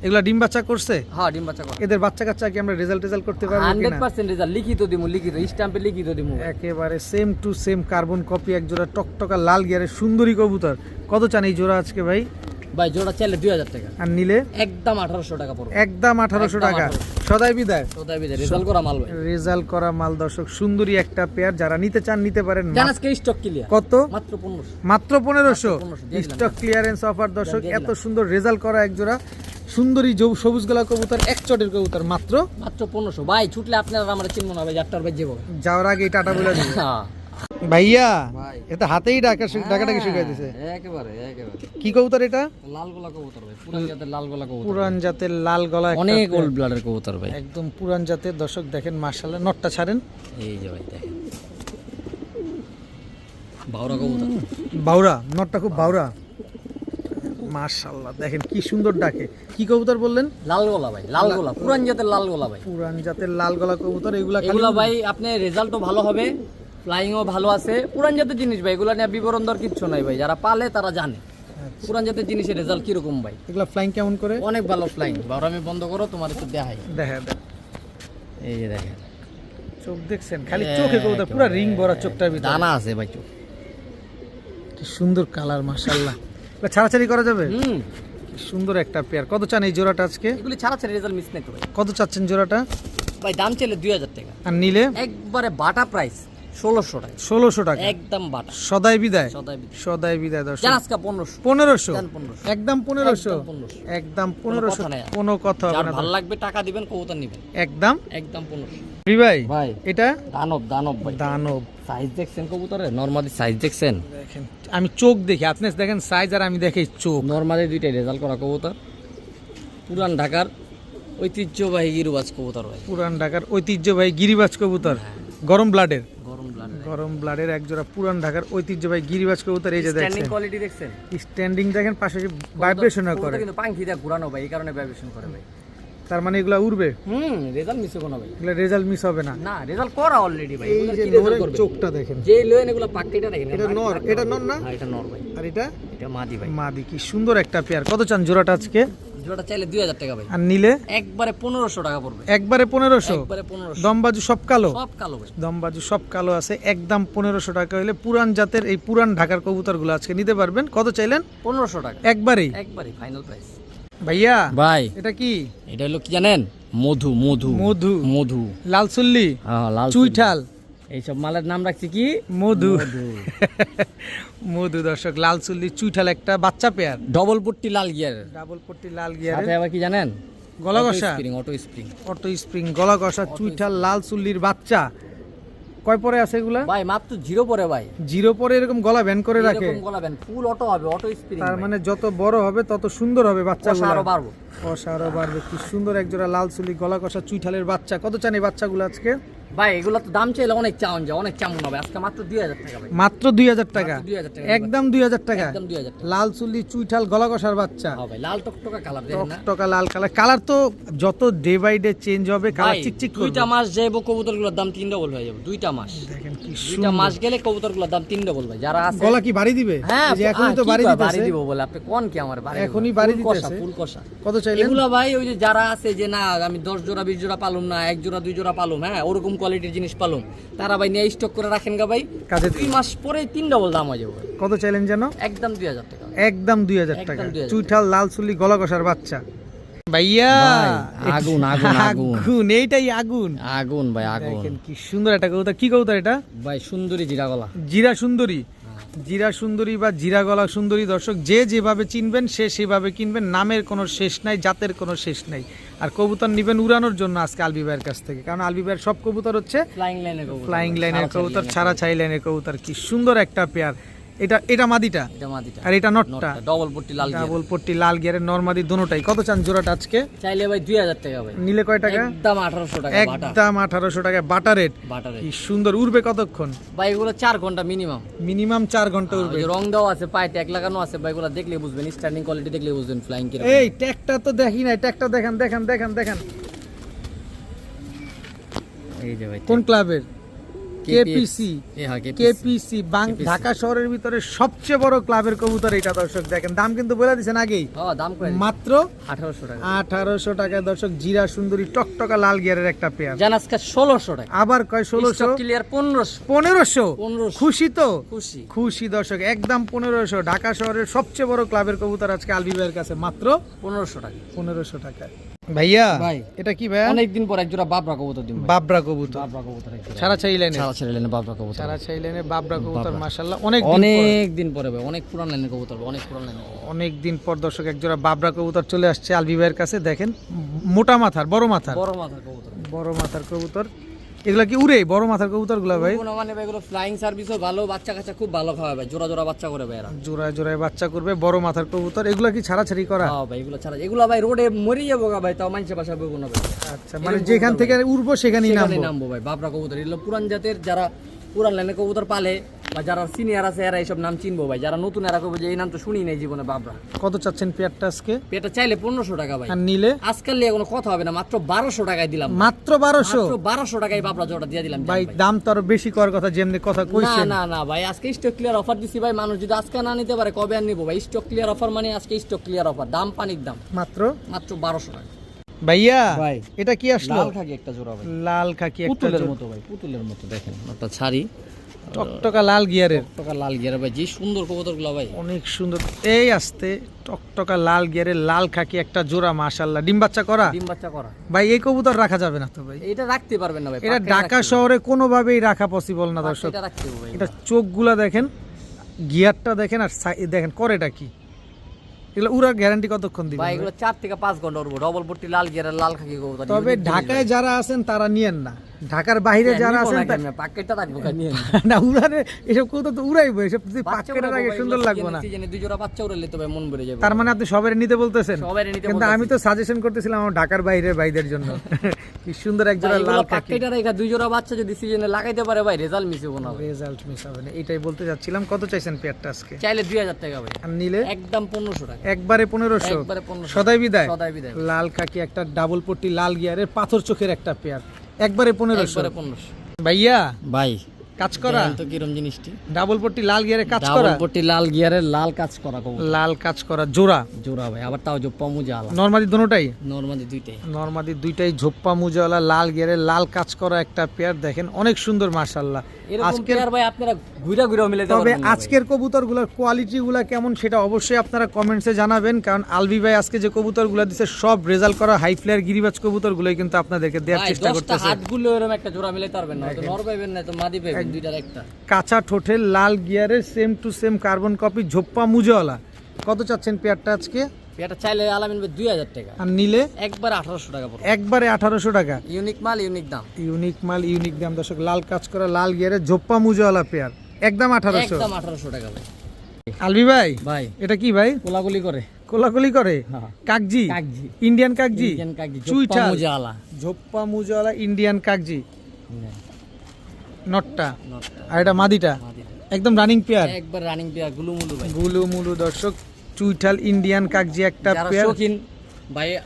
এগুলা ডিম বাচ্চা করছে?
হ্যাঁ ডিম বাচ্চা করে।
এদের বাচ্চা কাচ্চা কি আমরা রেজাল্ট করতে পারবো কিনা?
100% রেজাল্ট লিখিত দিমু, লিখিত স্ট্যাম্পে লিখিত দিমু।
একেবারে same to same carbon copy এক জোড়া টকটকা লাল গিয়ারের সুন্দরী কবুতর। কত চান এই জোড়া আজকে ভাই?
ভাই জোড়া চাইলে 2000 টাকা,
আর নিলে?
একদম 1800 টাকা পড়বে।
একদম 1800
একদম
টাকা।
1800
সদাই বিদায়।
সদাই বিদে রেজাল্ট করা মাল ভাই।
রেজাল্ট করা মাল। দর্শক সুন্দরী একটা পেয়ার, যারা নিতে চান নিতে পারেন।
জানাস কে স্টক ক্লিয়ার
কত?
মাত্র 1500।
মাত্র 1500
দিয়ে দিলাম।
Stock clearance offer. দর্শক
দিয়ে
এত
দিলাম।
সুন্দর রেজাল্ট করা এক জোড়া সুন্দরী সবুজ গলা কবুতর, এক চটের কবুতর, মাত্র
মাত্র 1500। ভাই ছুটলে আপনারা আমরা চিনব না ভাই, যাত্রার ভাই যাবো।
যাওয়ার আগে টাটা বলে দিবে।
হ্যাঁ
ভাইয়া
ভাই।
এটা হাতেই ডাকাটাকি শিখাই দিছে।
একেবারে একেবারে
কি কবুতর এটা?
লাল গলা কবুতর ভাই, পুরান জাতের লাল গলা কবুতর,
পুরান জাতের লাল গলা একটা
অনেক
পেয়ার।
ওল্ড ব্লাডের কবুতর ভাই।
একদম পুরান জাতের। দর্শক দেখেন মাশাআল্লাহ, নটটা ছাড়েন।
এই যে ভাই দেখেন বাউরা কবুতর।
বাউরা, নটটা খুব বাউরা। মাশাআল্লাহ দেখেন কি সুন্দর ডাকে। কি কবুতর বললেন?
লাল গলা ভাই, লাল গলা, পুরান জাতের লাল গলা ভাই।
পুরান জাতের লাল গলা কবুতর। এগুলা
এগুলা ভাই আপনার রেজাল্টও ভালো হবে, ফ্লাইংও ভালো আছে। পুরান জাতের জিনিস ভাই, এগুলা নিয়ে বিবরণ দর কিচ্ছু নাই ভাই, যারা পালে তারা জানে পুরান জাতের জিনিসের রেজাল্ট কিরকম ভাই।
এগুলা ফ্লাইং কেমন করে?
অনেক ভালো ফ্লাইং। আমি বন্ধ করো, তোমার একটু দেখাই।
দেখা দেখ,
এই যে দেখেন
চোখ দেখছেন, খালি চোখে কবুতর পুরো রিং ভরা চোখটার ভিতরে।
দানা আছে ভাই চোখ।
কি সুন্দর কালার মাশাআল্লাহ। এটা ছাড়াছাড়ি করা যাবে?
হুম,
কি সুন্দর একটা পেয়ার। কত চান এই জোড়াটা আজকে?
এগুলি ছাড়া ছেড়ে রেজাল্ট মিস নাই তো ভাই।
কত চাচ্ছেন জোড়াটা?
ভাই দাম চাইলে 2000 টাকা,
আর নিলে
একবারে বাটা প্রাইস 1600 টাকা।
1600 টাকা
একদম বাটা।
সদাই বিদায়।
সদাই বিদায়।
সদাই বিদায় দর্শক।
জান আজকে 1500।
1500
জান 1500।
একদম 1500।
একদম 1500।
একদম
কোনো
1500।
কথা নাই।
কোনো কথা হবে
যার
না।
ভালো লাগবে টাকা দিবেন, কবুতর নেবেন।
একদম
একদম 1500।
ভাই
ভাই
এটা
দানব, দানব ভাই।
দানব।
সাইজ দেখছেন কবুতরের? নরমালি সাইজ দেখছেন?
দেখেন আমি চোখ দেখি, আপনি দেখেন সাইজ আর আমি দেখি চোখ।
নরমালি দুইটাই রেজাল্ট করা কবুতর। পুরান ঢাকার ঐতিহ্যবাহী গিরুবাজ কবুতর ভাই।
পুরান ঢাকার ঐতিহ্যবাহী গিরিবাজ কবুতর, গরম ব্লাডের।
গরম ব্লাড।
গরম ব্লাডের একজোড়া পুরান ঢাকার ঐতিহ্যবাহী গিরিবাজ কবুতর। এই যে
স্ট্যান্ডিং
দেখছেন
কোয়ালিটি দেখছেন?
স্ট্যান্ডিং দেখেন, পাশে ভাইব্রেশনও করে।
কিন্তু পাংখি দিয়ে ঘুরানো ভাই, এই কারণে ভাইব্রেশন করে ভাই।
তার মানে এগুলা উড়বে,
রেজাল্ট মিস হবে না ভাই।
এগুলা রেজাল্ট মিস হবে না।
না, রেজাল্ট করা অলরেডি ভাই।
এই
এগুলা
যে
কি result
নরের
করবে?
চোখটা দেখেন।
যে লয়েন এগুলা পাকটিটা দেখেন।
এটা নর, এটা নর না?
হ্যাঁ, এটা নর ভাই।
আর এটা
এটা মাদি ভাই।
মাদি। কি সুন্দর একটা পেয়ার। কত চান জোড়াটা আজকে?
জোড়াটা চাইলে 2000 টাকা ভাই।
আর নিলে
একবারে 1500 টাকা পড়বে।
একবারে 1500।
একবারে 1500।
দমবাজু সব কালো?
সব কালো ভাই।
দমবাজু সব কালো আছে। একদম 1500 টাকা হলে পুরান জাতের এই পুরান ঢাকার কবুতরগুলো আজকে নিতে পারবেন। কত চাইলেন?
1500 টাকা।
একবারেই?
একবারে ফাইনাল প্রাইস।
ভাইয়া
ভাই
এটা কি?
এটা হলো কি জানেন? মধু, মধু,
মধু।
মধু।
লাল চুল্লি,
হ্যাঁ, লাল
চুইঠাল,
এইসব মালের নাম রাখছি কি?
মধু। মধু দর্শক, লাল চুল্লি চুইঠাল একটা বাচ্চা পেয়ার।
ডবল পট্টি লাল গিয়ার।
ডাবল পট্টি লাল গিয়ার,
সাথে আবার কি জানেন?
গলা ঘষা,
spring, auto spring.
Auto spring, গলা ঘষা, চুইঠাল লাল চুল্লির বাচ্চা। কয় পরে আছে এগুলা?
ভাই মাত্র 0 পরে ভাই।
জিরো পরে এরকম গলা ভ্যান করে রাখে।
এরকম গলাবেন, ফুল অটো হবে, অটো স্প্রিং।
তার মানে যত বড় হবে তত সুন্দর হবে বাচ্চাগুলো।
আরো বাড়বো।
কষা আরো বাড়বে। কি সুন্দর একজোড়া লাল চুলি গলা কষা চুইঠালের বাচ্চা। কত চান এই বাচ্চাগুলো আজকে?
ভাই এগুলো তো দাম চাইলে অনেক চাউন যায়, অনেক চামুন হবে। আজকে মাত্র 2000 টাকা ভাই।
মাত্র 2000 টাকা?
মাত্র 2000 টাকা।
একদম 2000 টাকা।
একদম 2000 টাকা।
লাল চুলি চুইঠাল গলা কষার বাচ্চা।
হ্যাঁ ভাই, লাল টকটকা কালার দেখেন না?
টকটকা লাল কালার। কালার তো যত ডে বাই ডে চেঞ্জ হবে কালার
ভাই,
চিকচিক করবে।
2টা মাস যাইবো কবুতরগুলোর দাম 3 ডবল হয়ে যাবে। 2টা মাস।
দেখেন কি
2টা
সুন্দর।
মাস গেলে কবুতরগুলোর দাম 3 ডবল ভাই। যারা আছে
গলা কি বাড়ি দিবে?
হ্যাঁ,
এই যে এখনই তো
কি
বাড়ি
কয়
দিতেছে।
বাড়ি দিব বলে আপনি কোন কি আমার বাড়ি দিব?
এখনই বাড়ি
ফুল কষা,
দিতেছে।
ফুল কষা।
কত চাইলেন?
এগুলা ভাই ওই যে যারা আছে যে না আমি 10 জোড়া 20 জোড়া পালুম না, 1 জোড়া 2 জোড়া পালুম, হ্যাঁ ওরকম কোয়ালিটির জিনিস পালুম, তারা ভাই নিয়ে স্টক করে রাখেন গা ভাই।
কাজে
2 মাস পরে 3 ডবল দাম হয়ে যাবে ভাই।
কত চাইলেন যেন?
একদম 2000 টাকা।
একদম 2000
একদম
টাকা।
2000
চুইঠাল লাল চুলি গলা কষার বাচ্চা। ভাইয়া
ভাই, আগুন, আগুন, আগুন।
আগুন, এইটাই আগুন।
আগুন ভাই, আগুন।
দেখেন কি সুন্দর একটা কবুতর। কি কবুতর এটা?
ভাই সুন্দরী জিরা গলা।
জিরা সুন্দরী। জিরা সুন্দরী বা জিরা গলা সুন্দরী দর্শক, যে যেভাবে চিনবেন সে সেভাবে কিনবেন। নামের কোনো শেষ নাই, জাতের কোনো শেষ নাই। আর কবুতর নিবেন উড়ানোর জন্য আজকে আলবি ভাইয়ের কাছ থেকে, কারণ আলবি ভাইয়ের সব কবুতর হচ্ছে
ফ্লাইং লাইনের কবুতর।
ফ্লাইং লাইনের কবুতর, ছাড়া ছাই লাইনের কবুতর। কি সুন্দর একটা পেয়ার। এটা এটা মাদিটা
এটা মাদিটা
আর এটা নটটা।
ডবল পট্টি লাল গিয়ার।
ডাবল পট্টি লাল গিয়ারের নরমাদি দুটোটাই। কত চান জোড়াটা আজকে?
চাইলে ভাই 2000 টাকা ভাই।
নিলে কয় টাকা?
একদম 1800 টাকা বাটা।
একদম 1800 টাকা বাটা রেট।
বাটা রেট।
কি সুন্দর। উড়বে কতক্ষণ?
ভাই এগুলো 4 ঘন্টা মিনিমাম।
মিনিমাম 4 ঘন্টা উড়বে।
ওই যে রং দেওয়া আছে, পায়ে ট্যাগ লাগানো আছে ভাই, এগুলো দেখলে বুঝবেন, স্ট্যান্ডিং কোয়ালিটি দেখলে বুঝবেন ফ্লাইং কি।
এই ট্যাগটা তো দেখি নাই, ট্যাগটা দেখেন দেখেন দেখেন দেখেন।
এই যে ভাই
কোন ক্লাবের? কেপিসি।
হ্যাঁ
কেপিসি ঢাকা শহরের ভিতরে সবচেয়ে বড় ক্লাবের কবুতর এটা দর্শক। দেখেন দাম কিন্তু বলে দিয়েছেন আগেই।
হ্যাঁ, দাম করে
মাত্র
1800 টাকা।
1800 টাকা দর্শক। জিরা সুন্দরী টকটকা লাল গিয়ারের একটা পেয়ার।
জান আজকে 1600 টাকা।
আবার কয় 1600?
ক্লিয়ার 1500।
1500? খুশি তো?
খুশি।
খুশি দর্শক, একদম 1500। ঢাকা শহরের সবচেয়ে বড় ক্লাবের কবুতর আজকে আলবি ভাইয়ের কাছে মাত্র
1500 টাকা।
1500 টাকা। ভাইয়া
ভাই
এটা কি ভাইয়া?
অনেকদিন পর একজোড়া বাবরা কবুতর দিন ভাই।
বাবরা কবুতর।
বাবরা কবুতর একজোড়া।
ছাড়া ছাই লাইনে?
ছাড়া ছেড়ে লেনে বাবরা কবুতর।
ছাড়া ছাই লাইনে বাবরা কবুতর
বাবরা।
মাশাআল্লাহ। অনেক
অনেক দিন পরে ভাই, অনেক পুরান লাইনের কবুতর, অনেক পুরান লাইনের।
অনেক দিন পর দর্শক একজোড়া বাবরা কবুতর চলে আসছে আলবি ভাইয়ের কাছে। দেখেন মোটা মাথার, বড় মাথার,
বড় মাথার কবুতর।
বড় মাথার কবুতর। এগুলা কি উড়ে? বড় মাথার কবুতর গুলা ভাই?
কোনো মানে ভাই এগুলো ফ্লাইং সার্ভিসও ভালো, বাচ্চা কাচ্চা খুব ভালো খাওয়া ভাই, জোড়া জোড়া বাচ্চা করে ভাই এরা।
জোড়ায় জোড়ায় বাচ্চা করবে, বড় মাথার কবুতর। এগুলা কি ছাড়াছাড়ি করা?
হ্যাঁ ভাই, এগুলো ছাড়া এগুলো ভাই রোডে মরি যাবো গা ভাই, তাও মানুষের বাসা বলবো না ভাই।
আচ্ছা, মানে যেখান থেকে উড়বো সেখানেই
সেখানে
নামবো।
নামবো ভাই। বাবরা কবুতর এগুলো পুরান জাতের, যারা পুরান লাইনের কবুতর পালে বা যারা সিনিয়র আছে এরা এইসব নাম চিনবো ভাই, যারা নতুন এরা কবে যে এই নাম তো শুনি নাই জীবনে বাবরা।
কত চাচ্ছেন পেয়ারটা আজকে?
এটা চাইলে 1500 টাকা ভাই,
আর নিলে
আজকাল নিয়ে কোনো কথা হবে না, মাত্র 1200 টাকায় দিলাম।
মাত্র 1200?
1200 টাকায় বাবরা জোড়া দিয়ে দিলাম
ভাই দাম তো আরো বেশি করার কথা, যেমনি কথা
না
কইছেন।
না না ভাই, আজকে স্টক ক্লিয়ার অফার দিছি ভাই, মানুষ যদি আজকে না নিতে পারে কবে আর নিবো ভাই? স্টক ক্লিয়ার অফার মানে আজকে স্টক ক্লিয়ার অফার, দাম পানির দাম,
মাত্র
1200 টাকা।
ভাইয়া
ভাই
এটা কি আসলো?
লাল খাকি একটা জোড়া ভাই,
লাল খাকি একটা
পুতুলের মতো ভাই, পুতুলের মতো দেখেন একটা ছাড়ি,
টকটকা লাল গিয়ারের,
টাকা লাল গিয়ার ভাই, যে সুন্দর কবুতরগুলো ভাই,
অনেক সুন্দর। এই আসতে টকটকা লাল গিয়ারের লাল খাকি একটা জোড়া, মাশাআল্লাহ। ডিম বাচ্চা করা?
ডিম বাচ্চা করা
ভাই এই কবুতর রাখা যাবে না তো ভাই?
এটা রাখতে পারবেন না ভাই,
এটা ঢাকা শহরে কোনোভাবেই রাখা পসিবল না দর্শক।
এটা রাখতে হবে ভাই।
এটা চোখগুলা দেখেন, গিয়ারটা দেখেন, আর দেখেন করেটা কি, এগুলো উড়ার গ্যারান্টি কতক্ষণ দিবেন
ভাই
ভাই?
এগুলো 4 থেকে 5 ঘন্টা উড়বো, ডবল পট্টি লাল গিয়ারের লাল খাকি কবুতর।
তবে ঢাকায় যারা আছেন তারা নিয়েন না, ঢাকার বাইরে যারা আছেন
পাকেটটা রাখবো কেন নিয়ে
না, উড়ানে এসব কবুতর তো উড়াইবো, এসব যদি পাকেটের আগে সুন্দর লাগবে না।
সিজনে দুই জোড়া বাচ্চা উড়ালে তো ভাই মন ভরে যাবে।
তার মানে আপনি সবাই নিতে বলতেছেন?
সবাই নিতে
কিন্তু আমি তো সাজেশন করতেছিলাম আমার ঢাকার বাইরের ভাইদের জন্য। কি সুন্দর এক জোড়া লাল খাকি,
পাকেটটা রেখা দুই জোড়া বাচ্চা যদি সিজনে লাগাইতে পারে ভাই, রেজাল্ট মিস হবে না ভাই,
রেজাল্ট মিস হবে না, এটাই বলতে যাচ্ছিলাম। কত চাইছেন পেয়ারটা আজকে?
চাইলে 2000 টাকা ভাই,
আর নিলে
একদম 1500 টাকা,
একবারে 1500।
একবারে 1500
সদাই বিদায়।
সদাই বিদায়,
লাল খাকি একটা ডাবল পট্টি লাল গিয়ারের পাথর চোখের একটা পেয়ার, একবারে 1500।
একবারে 1500
ভাইয়া
ভাই।
কাজ করা
তো কিরম জিনিসটি,
ডাবল পট্টি লাল গিয়ারে কাজ
ডাবল
করা,
পট্টি লাল গিয়ারের লাল কাজ করা কবুতর,
লাল কাজ করা জোড়া
জোড়া ভাই, আবার তাও যে পমুজা আলা,
নরমাদি দুটোটাই,
নরমালি দুইটাই,
নরমাদি দুইটাই ঝোপ্পা মুজাওয়ালা লাল গিয়ারের লাল কাজ করা একটা পেয়ার, দেখেন অনেক সুন্দর মাশাআল্লাহ।
এরকম
আজকের
পেয়ার ভাই আপনারা ঘুরা ঘুরা মিলাতে
তবে
পারবেন না ভাই।
আজকের কবুতরগুলোর কোয়ালিটিগুলো কেমন সেটা অবশ্যই আপনারা কমেন্টসে জানাবেন, কারণ আলবি ভাই আজকে যে কবুতরগুলো দিচ্ছে সব রেজাল্ট করা হাই ফ্লায়ার গিরিবাজ কবুতরগুলোই কিন্তু আপনাদেরকে দেওয়ার
ভাই,
চেষ্টা
10টা
করতেছে।
হাতগুলো এরকম একটা জোড়া মিলাতে পারবেন না, তো নর পাইবেন না, তো মাদি পাইবেন, দুইটার একটা।
কাঁচা ঠোঁটের লাল গিয়ারের same to same carbon copy ঝোপ্পা মুজাওয়ালা। কত চাচ্ছেন পেয়ারটা আজকে?
এটা চাইলে আলামিন ভাই 2000 টাকা,
আর নিলে
একবার 1800 টাকা পড়বে,
একবারে 1800 টাকা।
ইউনিক মাল ইউনিক দাম,
ইউনিক মাল ইউনিক দাম দর্শক, লাল কাজ করা লাল গিয়ারের ঝোপ্পা মুজাওয়ালা পেয়ার, একদম 1800।
একদম 1800 টাকা ভাই।
আলবি ভাই
ভাই
এটা কি ভাই?
কোলাগুলি করে,
কোলাকুলি করে?
হ্যাঁ।
কাকজি,
কাকজি,
ইন্ডিয়ান কাকজি,
ইন্ডিয়ান কাকজি,
চুইঠাল,
মুজা আলা,
ঝোপ্পা মুজাওয়ালা ইন্ডিয়ান কাকজি, নটটা
নটটা,
আর এটা মাদিটা,
মাদি।
একদম রানিং পেয়ার,
একবার রানিং পেয়ার গুলুমুলু ভাই।
গুলু মুলু দর্শক, চুইঠাল ইন্ডিয়ান কাকজি একটা
যারা
পেয়ার
শৌখিন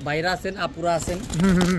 ভাইরা আছেন আপুরা আছেন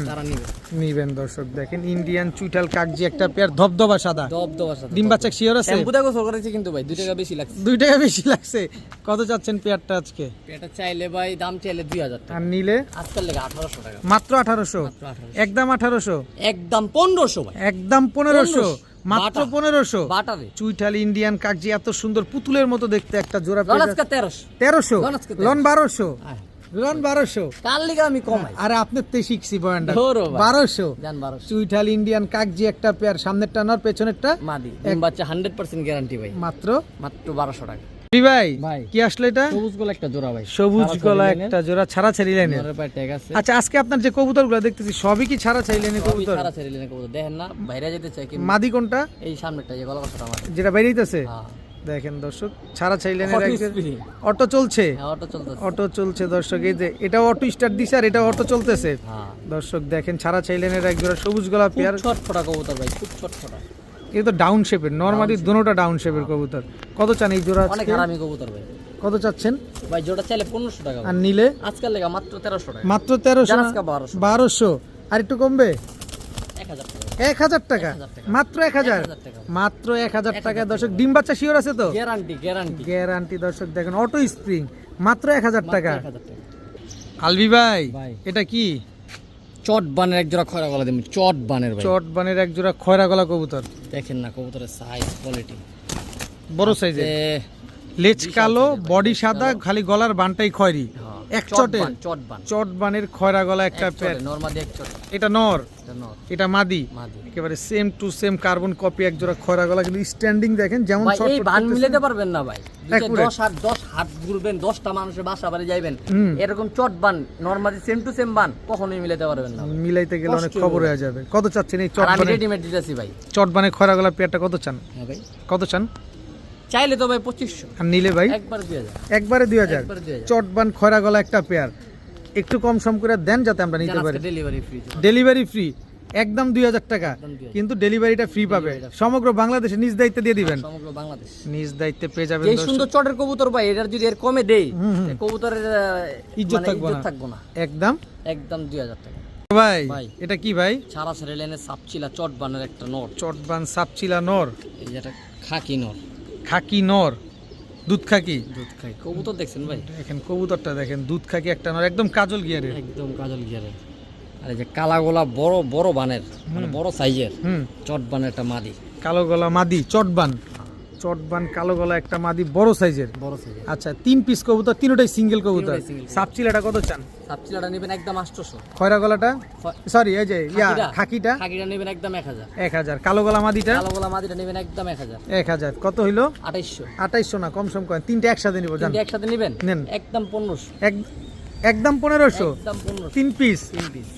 তারা নিবে,
নিবেন দর্শক। দেখেন ইন্ডিয়ান চুইঠাল কাকজি একটা পেয়ার, ধবধবা সাদা,
দবদবার সাথে
ডিম বাচ্চা শিওর আছে?
শ্যাম্পু দেখো সরকার আছে কিন্তু ভাই 2 টাকা বেশি লাগছে।
2 টাকা বেশি লাগছে। কত চাচ্ছেন পেয়ারটা আজকে?
এটা চাইলে ভাই দাম চাইলে 2000 টাকা,
আর নিলে
আজকাল লেগে 1800 টাকা,
মাত্র 1800,
মাত্র 1800,
একদম 1800,
একদম 1500 ভাই,
একদম 1500, মাত্র
বাটা।
1500।
বাটারে
চুইঠাল ইন্ডিয়ান কাকজি এত সুন্দর পুতুলের মতো দেখতে একটা জোড়া
লনাসকা 1300,
1300,
লনাসকা
লন 1200,
আয়।
লন 1200।
কাল লিগে আমি কমাই
আরে আপনার তে শিখছি বয়ানটা,
ধরো ভাই।
1200।
জান 1200
চুইঠাল ইন্ডিয়ান কাকজি একটা পেয়ার, সামনেরটা নর পেছনেরটা
মাদি, ডিম বাচ্চা 100% গ্যারান্টি ভাই,
মাত্র
মাত্র 1200 টাকা।
ভাই
ভাই।
কি আসলে এটা?
সবুজ গোল একটা জোড়া ভাই,
সবুজ গলা একটা জোড়া, ছাড়া ছাড়ি লাইনের।
নরের পায়ে ট্যাগ আছে।
আচ্ছা আজকে আপনার যে কবুতরগুলো দেখতেছি সবই কি ছাড়া ছাড়ি লাইনের
সবই
কবুতর?
ছাড়া ছেড়ে দিলেন কবুতর, দেখেন না বাইরে যেতে চাই কি
মাদি কোনটা?
এই সামনেরটা যে গলা কথাটা আমার,
যেটা বেরিয়েছে?
হ্যাঁ
দেখেন দর্শক, ছাড়া ছাড়ি লাইনের
Auto
একজন
speed।
অটো চলছে,
হ্যাঁ, অটো চলতেছে,
অটো চলছে দর্শক। এই যে এটা অটো স্টার্ট দিছে আর এটা অটো চলতেছে
হ্যাঁ
দর্শক। দেখেন ছাড়া ছাড়ি লাইনের এক জোড়া সবুজ গলা
খুব
পেয়ার,
ছটফটা কবুতর ভাই, খুব ছটফটা,
এটা তো ডাউন শেপের, নরমালি দুটোটা ডাউন শেপের কবুতর। কত চান এই জোড়া
অনেক
আজকে?
হারামি কবুতর ভাই।
কত চাচ্ছেন?
ভাই জোড়া চাইলে 1500 টাকা ভাই,
আর নিলে
আজকাল লেগা মাত্র 1300 টাকা,
মাত্র 1300,
জানাসকা 1200,
1200। আর একটু কমবে?
1000 টাকা,
1000 টাকা,
1000 টাকা।
মাত্র 1000,
1000 টাকা।
মাত্র 1000 টাকা দর্শক। ডিম বাচ্চা শিওর আছে তো?
গ্যারান্টি গ্যারান্টি,
গ্যারান্টি দর্শক। দেখেন অটো স্প্রিং, মাত্র 1000 টাকা।
1000 টাকা।
আলবি ভাই
ভাই।
এটা কি?
চট বানের এক জোড়া খয়রা গলা দিন, চট বানের ভাই,
চট বানের এক জোড়া খয়রা গলা কবুতর,
দেখেন না কবুতরের সাইজ কোয়ালিটি,
বড় সাইজের, লেজ কালো, বডি সাদা, খালি গলার বানটাই খয়রি, এক চটে
চট বান,
চট বানের খয়রা গলা একটা পেয়ার।
নরমালি এক চট,
এটা নর,
এটা নর,
এটা মাদি,
মাদি।
একেবারে same to same carbon copy এক জোড়া খয়রা গলা, কিন্তু স্ট্যান্ডিং দেখেন যেমন
ভাই এই
ছটফট
বান
করতেছে।
মিলাতে পারবেন না ভাই,
Accurate।
10 হাত ঘুরবেন, 10টা মানুষের বাসা বাড়ি যাইবেন,
হুম।
এরকম চট বান নরমালি সেম টু সেম বান কখনোই মিলাতে পারবেন না ভাই।
মিলাইতে গেলে অনেক
কষ্ট
খবর
হবে।
হয়ে যাবে। কত চাচ্ছেন এই
আর
চট
আমি
বানের?
রেডিমেড দিতেছি ভাই।
চট বানের খয়রা গলা পেয়ারটা কত চান?
হ্যাঁ ভাই,
কত চান?
চাইলে তো ভাই 2500,
আর নিলে ভাই
একবার 2000,
একবারে 2000।
একবারে 2000।
চটবান খয়রা গলা একটা পেয়ার, একটু কম সম করে দেন যাতে আমরা নিতে পারি।
ডেলিভারি ফ্রি,
ডেলিভারি ফ্রি, একদম 2000 টাকা,
একদম 2000
কিন্তু ডেলিভারিটা ফ্রি পাবে সমগ্র বাংলাদেশে, নিজ দায়িত্বে দিয়ে দিবেন,
সমগ্র বাংলাদেশ।
নিজ দায়িত্বে পেয়ে যাবেন
এই
দর্শক।
সুন্দর চটের কবুতর ভাই, এটার যদি এর কমে দেই কবুতরের
ইজ্জত
মানে
থাকবো না।
থাকবো না।
একদম
একদম 2000 টাকা
ভাই।
ভাই।
এটা কি ভাই?
সারা রেলেনের সাপচিলা চট বানের একটা নর,
চটবান সাপচিলা নর,
এই যেটা খাকি নর,
খাকি নর, দুধ খাকি।
দুধ খাই কবুতর দেখছেন ভাই,
দেখেন কবুতরটা দেখেন, দুধ খাকি একটা নর, একদম কাজল গিয়ারের।
একদম কাজল গিয়ারের। আর এই যে কালা গোলা বড় বড় বানের, মানে বড় সাইজের চট বানের একটা মাদি,
কালো গলা মাদি চটবান, চটবান কালো গলা একটা মাদি বড় সাইজের।
বড় সাইজের।
আচ্ছা 3 পিস কবুতর, তিনটাই সিঙ্গেল কবুতর।
তিনটাই single।
সাপচিলাটা কত চান?
সাপচিলাটা নেবেন একদম 800।
খয়রা গলাটা, সরি এই যে ইয়া
খাকিটা?
খাকিটা
খাকিটা নেবেন একদম 1000।
1000, কালো গলা মাদিটা
কালো গোলা মাদিটা নেবেন একদম 1000।
1000 কত হইলো?
2800।
2800 না, কম সম করেন, তিনটে একসাথে নিব জান।
তিনটে একসাথে নেবেন
নেন।
একদম 1500।
একদম 1500।
একদম 1500।
3 পিস,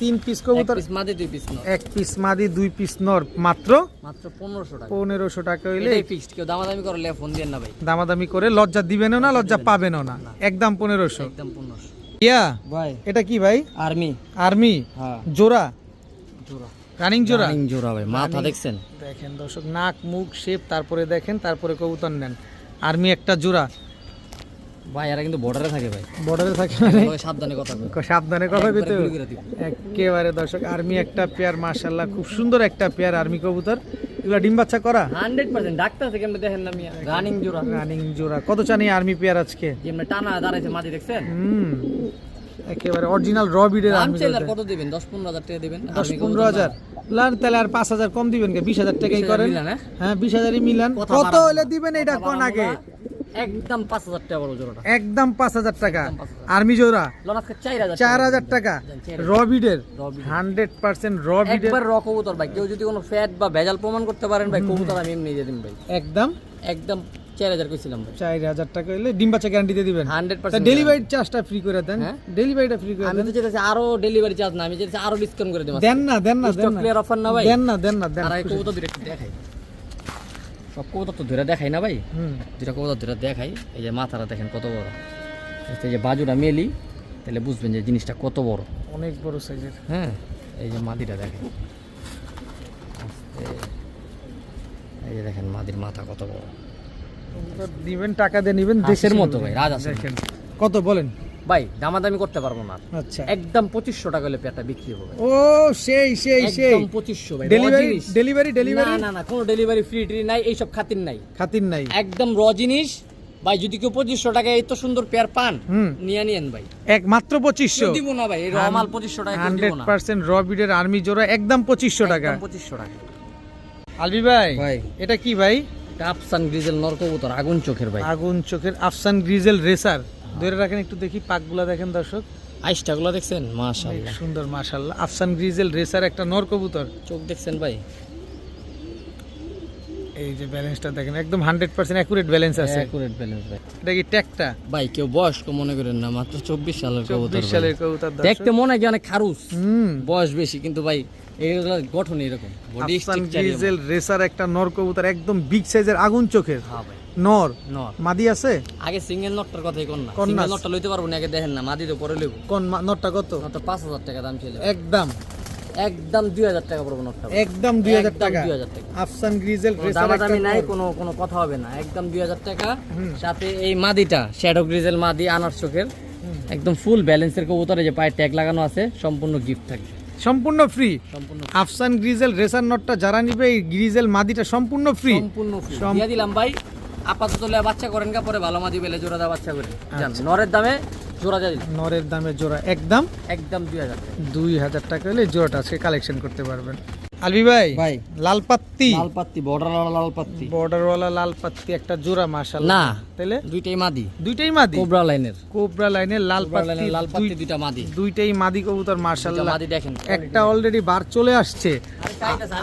3 পিস কবুতর,
এক পিস মাদি 2 পিস নর,
1 পিস মাদি 2 পিস নর, মাত্র
মাত্র 1500 টাকা।
1500 টাকা হইলে
এটাই ফিক্সড, কেউ দামাদামি করলে ফোন দিয়েন না ভাই,
দামাদামি করে লজ্জা দিবেনও না, লজ্জা পাবেনও না, একদম 1500।
একদম 1500
ইয়া
ভাই।
এটা কি ভাই?
আর্মি,
আর্মি
হ্যাঁ
জোড়া,
জোড়া,
রানিং জোড়া।
রানিং জোড়া ভাই, মাথা দেখছেন?
দেখেন দর্শক, নাক মুখ শেপ, তারপরে দেখেন, তারপরে কবুতর নেন। আর্মি একটা জোড়া
ভাই এরা কিন্তু বর্ডারে থাকে ভাই,
বর্ডারে থাকে মানে
তবে সাবধানে কথা বলবেন,
সাবধানে কথা
একবারে
কইতে হবে।
গুলি করে দিব।
একেবারে দর্শক, আর্মি একটা পেয়ার, মাশাআল্লাহ খুব সুন্দর একটা পেয়ার আর্মি কবুতর। এগুলো ডিম বাচ্চা করা
100% ডাক্তার থেকে আমরা দেখেন না মিয়া, রানিং জোড়া,
রানিং জোড়া। কত চান এই আর্মি পেয়ার আজকে?
যেমন টানা দাঁড়াইছে মাঝে দেখছেন?
একেবারে অরিজিনাল র বিডের
দাম
আর্মি
চাইলে আর কত দিবেন? 10-15 হাজার টাকা দিবেন।
10-15 লার, তাহলে আর 5000 কম দিবেন কে? 20000 টাকাই
20,000
করেন।
মিলান, হ্যাঁ?
হ্যাঁ 20000ই মিলান।
কথা
কত
বাড়াবো
হলে
না।
দিবেন এটা কোন আগে?
একদম 5000 টাকা বড় জোড়াটা,
একদম 5000 টাকা
একদম 5000
আর্মি জোড়া।
লোন আজকে 4000
4000 টাকা র বিডের, 100% র বিডের,
একবার র কবুতর ভাই। কেউ যদি কোনো ফ্যাট বা ভেজাল প্রমাণ করতে পারেন ভাই, কবুতর আমি এমনি দিয়ে দিন ভাই,
একদম
একদম 4000 কইছিলাম ভাই,
4000 টাকা হলে ডিম বাচ্চা গ্যারান্টি দিয়ে দিবেন।
100%।
ডেলিভারি চার্জটা ফ্রি করে দেন,
হ্যাঁ?
ডেলিভারিটা ফ্রি করে
আমি
দেন।
তো চাইছি আরো ডেলিভারি চার্জ না, আমি চাইছি আরো ডিসকাউন্ট করে দেব।
দেন না, দেন না, দেন না,
ক্লিয়ার অফার না ভাই,
দেন না, দেন না, দেন।
আর এই কবুতর দুটো একটু দেখাই, সব কবুতর তো ধরে দেখাই না ভাই, দুটা কবুতর ধরে দেখাই। এই যে মাথাটা দেখেন কত বড়, এই যে বাজুটা মেলি, তাহলে বুঝবেন যে জিনিসটা কত বড়,
অনেক বড় সাইজের।
হ্যাঁ। এই যে মাদিটা দেখেন, এই যে দেখেন মাদির মাথা কত বড়,
দিবেন টাকা দিয়ে নিবেন,
দেশের মতো ভাই, রাজ আছে
দেখেন কত বলেন
ভাই, দামাদামি করতে পারবো না।
আচ্ছা
একদম 2500 টাকা হলে পেয়ারটা বিক্রি হবে।
ও সেই সেই সেই
একদম 2500 ভাই।
ডেলিভারি
raw জিনিস।
ডেলিভারি
না
ডেলিভারি
না না, কোনো ডেলিভারি ফ্রি ট্রি নাই, এইসব খাতির নাই,
খাতির নাই।
একদম র জিনিস ভাই। যদি কেউ 2500 টাকায় এত সুন্দর পেয়ার পান, নিয়ে নিয়েন ভাই,
এক মাত্র 2500,
দিব না ভাই, এই র মাল 2500 টাকা কেউ দিব না,
100% র বিডের আর্মি জোড়া, একদম 2500 টাকা।
একদম 2500 টাকা
আলবি ভাই,
ভাই।
এটা কি ভাই?
আফসান গ্রিজেল নর কবুতর, আগুন চোখের ভাই,
আগুন চোখের আফসান গ্রিজেল রেসার। ধরে রাখেন একটু দেখি, পাকগুলা দেখেন দর্শক,
আইসটাগুলো দেখছেন?
অনেক
মাশাআল্লাহ,
সুন্দর মাশাআল্লাহ। আফসান গ্রিজেল রেসার একটা নর কবুতর।
চোখ দেখছেন ভাই,
এই যে ব্যালেন্সটা দেখেন, একদম 100% অ্যাকুরেট ব্যালেন্স আছে।
অ্যাকুরেট ব্যালেন্স ভাই।
এটা কি ট্যাগটা?
ভাই কেউ বয়স্ক মনে করেন না, মাত্র 24 সালের কবুতর
24
ভাই।
সালের কবুতর দর্শক।
দেখতে মনে হয় কি অনেক খারুস,
হুম,
বয়স বেশি, কিন্তু ভাই এইগুলো গঠন এরকম, বডি
আফসান
স্ট্রাকচার
গ্রিজেল রেসার একটা নর কবুতর, একদম বিগ সাইজের আগুন চোখের
হ্যাঁ ভাই,
নর।
নর।
মাদি আছে?
আগে সিঙ্গেল নটটার কথাই কোন না,
কোন না?
সিঙ্গেল নটটা লইতে পারবো না, আগে দেখেন না, মাদি তো পরে লইব।
কোন নরটা কত?
নটটা 5000 টাকা দাম ছিল,
একদম
একদম 2000 টাকা পড়বো নটটা,
একদম 2000
একদম
টাকা।
2000 টাকা,
আফসান গ্রিজেল
কোনো
রেসার একটা
দামাদামি নাই,
নর।
কোনো কোনো কথা হবে না, একদম 2000 টাকা। সাথে এই মাদিটা শ্যাডো গ্রিজেল মাদি, আনার চোখের, একদম ফুল ব্যালেন্সের কবুতর, এই যে পায়ে ট্যাগ লাগানো আছে, সম্পূর্ণ গিফট থাকবে,
সম্পূর্ণ ফ্রি।
সম্পূর্ণ
আফসান গ্রিজেল রেসার নটটা যারা নিবে, এই গ্রিজেল মাদিটা সম্পূর্ণ ফ্রি।
সম্পূর্ণ ফ্রি দিয়ে দিলাম ভাই। আপাতত লে বাচ্চা করেন কা, পরে ভালো মাদি বেলে জোড়া দা বাচ্চা করে জান, নরের দামে জোড়া দিয়ে দিলাম,
নরের দামে জোড়া একদম
একদম 2000 টাকা।
2000 টাকা হলে জোড়াটা আজকে কালেকশন করতে পারবেন। আলবি ভাই,
ভাই
লাল পাত্তি,
লাল পাত্তি, বর্ডার লাল পাত্তি
বর্ডারওয়ালা লাল পাত্তি একটা জোড়া মাশাআল্লাহ।
না,
তাহলে
দুইটাই মাদি,
দুইটাই মাদি,
কোবরা লাইনের,
কোবরা লাইনের লাল
কোবরা
পাত্তি,
লাইনের লাল পাত্তি, দুইটা মাদি,
দুইটাই মাদি কবুতর
দুইটা
মাশাআল্লাহ।
মাদি দেখেন,
একটা অলরেডি বার চলে আসছে,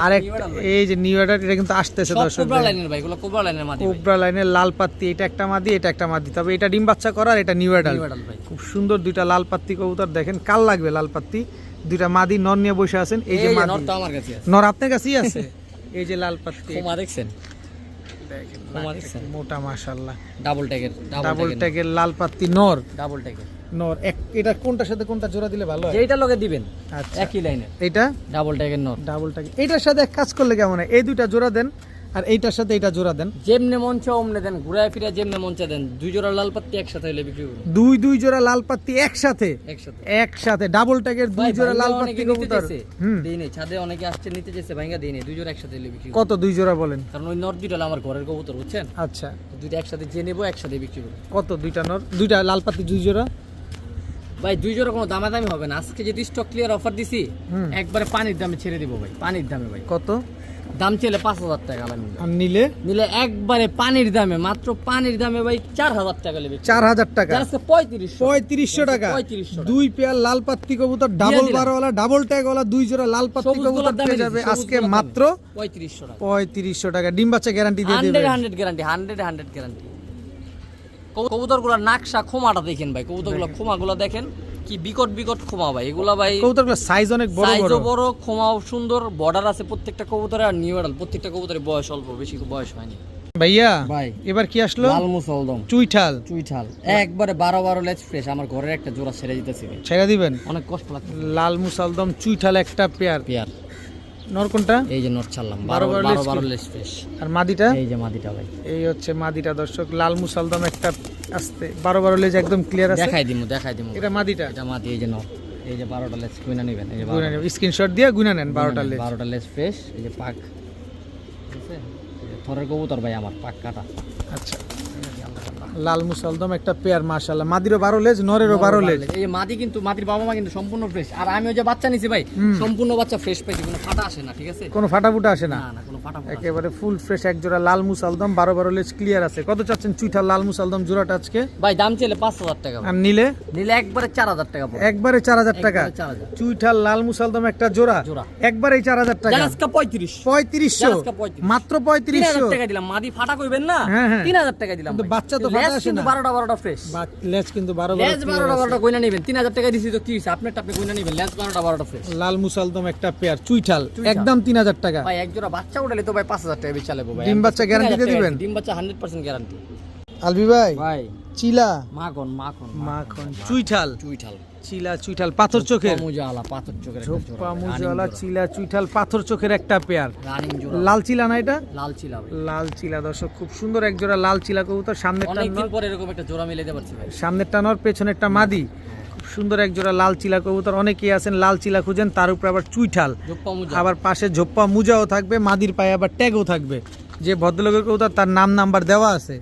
আর একটা এই যে নিউ অর্ডার, এটা কিন্তু আসতেছে
সব
দর্শক।
কোবরা লাইনের ভাই, এগুলো কোবরা লাইনের মাদি ভাই,
কোবরা লাইনের লাল পাত্তি, এটা একটা মাদি, এটা একটা মাদি, তবে এটা ডিম বাচ্চা করার, এটা নিউ অর্ডার।
নিউ অ্যাডাল্ট ভাই।
খুব সুন্দর দুইটা লাল পাত্তি কবুতর দেখেন, কাল লাগবে লাল পাত্তি, দুইটা মাদি নর নিয়ে বসে আছেন। এই যে মাদি
নরটা আমার কাছে আছে,
নর আপনার কাছেই আছে। এই যে লাল পাত্তি,
কোমা দেখছেন?
দেখেন
খোমা দেখছেন?
মোটা মাশাআল্লাহ।
ডাবল ট্যাগের
ডাবল ট্যাগের লাল পাত্তি নর।
ডাবল ট্যাগের
নর এটা কোনটার সাথে কোনটা জোড়া দিলে ভালো হয়?
যেটা লগে দিবেন
আচ্ছা
একই লাইনে
এটা
ডাবল ট্যাগের নর।
ডাবল ট্যাগ এটার সাথে এক কাজ করলে কেমন হয়? এই দুইটা জোড়া দেন আর এইটার সাথে এইটা জোড়া দেন।
যেমনে মন চাও অমনে দেন, ঘুরায় ফিরে যেমনে মন চা দেন। দুই জোড়া লাল পাত্তি একসাথে হলে বিক্রি করুন।
দুই জোড়া লাল পাত্তি একসাথে একসাথে ডাবল ট্যাগের দুই জোড়া লাল পাত্তি কবুতর।
দেই নেই, ছাদে অনেকে আসছে নিতে চাইছে, ভাঙা দেই নেই। দুই জোড়া একসাথে হলে বিক্রি করুন।
কত দুই জোড়া বলেন?
কারণ ওই নর দুইটা হলো আমার ঘরের কবুতর, বুঝছেন?
আচ্ছা
দুইটা একসাথে যে নেবো একসাথে বিক্রি করুন।
কত দুইটা নর দুইটা লাল পাত্তি দুই জোড়া?
ভাই দুই জোড়া কোনো দামাদামি হবে না। আজকে যদি স্টক ক্লিয়ার অফার দিছি, একবারে পানির দামে ছেড়ে দিব ভাই, পানির দামে ভাই।
কত
দাম ছেলে 5,000 টাকা আলাদা।
আর নিলে
নিলে একবারে পানির দামে, মাত্র পানির দামে ভাই 4,000 টাকা নেবে।
4,000 টাকা।
আজকে 3500
টাকা।
3500
দুই পেয়ার লাল পাত্তি কবুতর ডাবল বারোওয়ালা ডাবল ট্যাগ ওয়ালা দুই জোড়া লাল পাত্তি কবুতর পেয়ে যাবে আজকে মাত্র
3500 টাকা।
3500 টাকা। ডিম বাচ্চা গ্যারান্টি দিয়ে দিবেন?
100 গ্যারান্টি, 100 গ্যারান্টি। কবুতরগুলোর নাকশা খোমাটা দেখেন ভাই, কবুতরগুলো খোমাগুলো দেখেন কি বিকট বিকট খোমা ভাই। এগুলা ভাই
কবুতরগুলো সাইজ অনেক বড় বড়,
সাইজও বড়, খোমাও সুন্দর, বর্ডার আছে প্রত্যেকটা কবুতরে। আর নিউ অ্যাডাল প্রত্যেকটা কবুতরের বয়স অল্প, বেশি বয়স হয়নি
ভাইয়া।
ভাই
এবার কি আসলো?
লাল মুসলদম
চুইঠাল।
চুইঠাল একবারে 12 লেজ ফ্রেশ। আমার ঘরের একটা জোড়া ছেড়ে দিতেছি ভাই,
ছেড়ে দিবেন?
অনেক কষ্ট লাগছে।
লাল মুসলদম চুইঠাল একটা পেয়ার।
পেয়ার
নর কোনটা?
এই যে নট ছাড়লাম,
12
লেজ ফ্রেশ।
আর মাদিটা?
এই যে মাদিটা ভাই,
এই হচ্ছে মাদিটা দর্শক। লাল মুসলদম একটা আসতে 12 লেজ একদম ক্লিয়ার আছে।
দেখাই দিমু।
এটা মাদিটা?
এটা মাদি। এই যে নট, এই যে 12টা লেজ গুনা নেবেন। এই যে
স্ক্রিনশট দিয়ে গুনা নেন 12টা লেজ।
12টা লেজ ফ্রেশ। এই যে পাক, ঠিক আছে? থরের কবুতর ভাই আমার, পাক কাটা।
আচ্ছা লাল মুসলদম একটা পেয়ার মাশাআল্লাহ। মাদিরও 12 লেজ, নরেরও 12 লেজ।
এই যে মাদি কিন্তু, মাদির বাবা মা কিন্তু সম্পূর্ণ ফ্রেশ। আর আমি ওই যে বাচ্চা নিছি ভাই, সম্পূর্ণ বাচ্চা ফ্রেশ পাইছি, কোনো ফাটা আসে না, ঠিক আছে?
কোনো ফাটাফুটা আসে না?
না না, কোনো ফাটা
একেবারে ফুল ফ্রেশ এক জোড়া লাল মুসলদম 12 লেজ ক্লিয়ার আছে। কত চাচ্ছেন চুইঠাল লাল মুসলদম জোড়াটা আজকে?
ভাই দাম চলে 5,000 টাকা।
আর নিলে?
নিলে একবারে 4,000 টাকা পড়বে।
একবারে 4,000 টাকা।
4,000
চুইঠাল লাল মুসলদম একটা জোড়া একবারে 4,000 টাকা।
আজকে
3500 মাত্র 3500
টাকা দিলাম। মাদি ফাটা কইবেন না,
হ্যাঁ, হ্যাঁ।
3,000 টাকা দিলাম।
কিন্তু বাচ্চা তো ফাটা আসে না।
12টা ফ্রেশ।
লেজ কিন্তু 12
লেজ 12টা কইনা নেবেন। 3,000 টাকা দিছি তো কি হইছে? আপনারটা আপনি কইনা নেবেন। লেজ 12টা ফ্রেশ।
লাল মুসলদম একটা পেয়ার চুইঠাল একদম 3,000 টাকা।
ভাই এক জোড়া বাচ্চা উঠালে তো ভাই 5,000 টাকা বেচা লাগবে ভাই।
ডিম বাচ্চা গ্যারান্টি দিয়ে দিবেন?
ডিম বাচ্চা 100% গ্যারান্টি।
আলবি ভাই
ভাই
চিলা
মাখন
চুইঠাল চিলা চুইঠাল পাথর চোখের
মুজালা, পাথর চোখের একটা জোড়া।
ঝোপ্পা মুজালা চিলা চুইঠাল পাথর চোখের একটা পেয়ার।
রানিং জোড়া।
লাল চিলা না এটা?
লাল চিলা ভাই।
লাল চিলা দর্শক খুব সুন্দর এক জোড়া লাল চিলা কবুতর। সামনেরটা
অনেকদিন পরে এরকম একটা জোড়া মিলাইতে পারছি ভাই।
সামনেরটা নর, পেছনেরটা মাদি। খুব সুন্দর এক জোড়া লাল চিলা কবুতর। অনেকেই আছেন লাল চিলা খুঁজেন, তার উপরে আবার চুইঠাল,
জোপ্পা মুজা।
আবার পাশে ঝোপ্পা মুজাও থাকবে, মাদির পায়ে আবার ট্যাগও থাকবে। যে ভদ্রলোকের কবুতর তার নাম্বার দেওয়া আছে।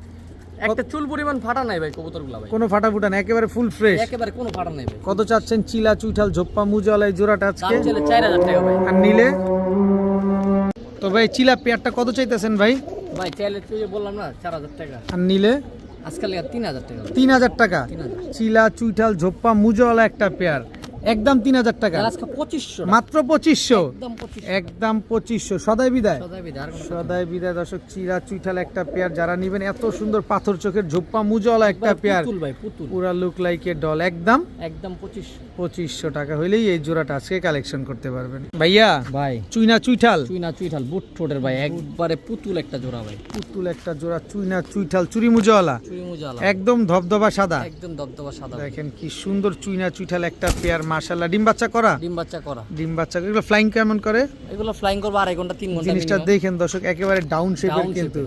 একটা চুল পরিমাণ ফাটা নাই ভাই কবুতরগুলা ভাই,
কোনো ফাটাফুটা না, একেবারে ফুল ফ্রেশ।
একেবারে কোনো ফাটা নাই ভাই।
কত চাচ্ছেন চিলা চুইঠাল ঝোপ্পা মুজাওয়ালা এই জোড়াটা আজকে?
দাম চলে 4,000 টাকা ভাই।
আর নিলে? তো ভাই চিলা পেয়ারটা কত চাইতেছেন ভাই?
ভাই চাইলে তুই যে বললাম না 4,000 টাকা।
আর নিলে?
আজকাল 3,000 টাকা।
3,000 টাকা।
3,000
চিলা চুইঠাল ঝোপ্পা মুজাওয়ালা একটা পেয়ার একদম 3,000 টাকা।
আজকে 2500
মাত্র 2500।
একদম 2500।
একদম 2500। সদাই বিদায়।
সদাই বিদায়। আর কোনো
সদাই বিদায় দর্শক। চিলা চুইঠাল একটা পেয়ার যারা নেবেন, এত সুন্দর পাথর চোখের ঝোপ্পা মুজাওয়ালা একটা পেয়ার,
পুতুল ভাই, পুতুল
পুরা লুক লাইক এ ডল, একদম
2500।
2500 টাকা হইলেই এই জোড়াটা আজকে কালেকশন করতে পারবেন। ভাইয়া
ভাই
চুইনা চুইঠাল
চুইঠাল বুট ঠোঁটের ভাই, একবারে পুতুল একটা জোড়া ভাই।
পুতুল একটা জোড়া চুইনা চুইঠাল চুরি মুজাওয়ালা,
চুরি মুজালা,
একদম ধবধবা সাদা।
একদম দবদবা সাদা।
দেখেন কি সুন্দর চুইনা চুইঠাল একটা পেয়ার মাশাআল্লাহ। ডিম বাচ্চা করা?
ডিম বাচ্চা করা।
ডিম বাচ্চা। এগুলো ফ্লাইং কেমন করে?
এগুলো ফ্লাইং করবে 2.5 ঘন্টা 3 ঘন্টা।
জিনিসটা দেখেন দর্শক, একেবারে ডাউন শেপের কিন্তু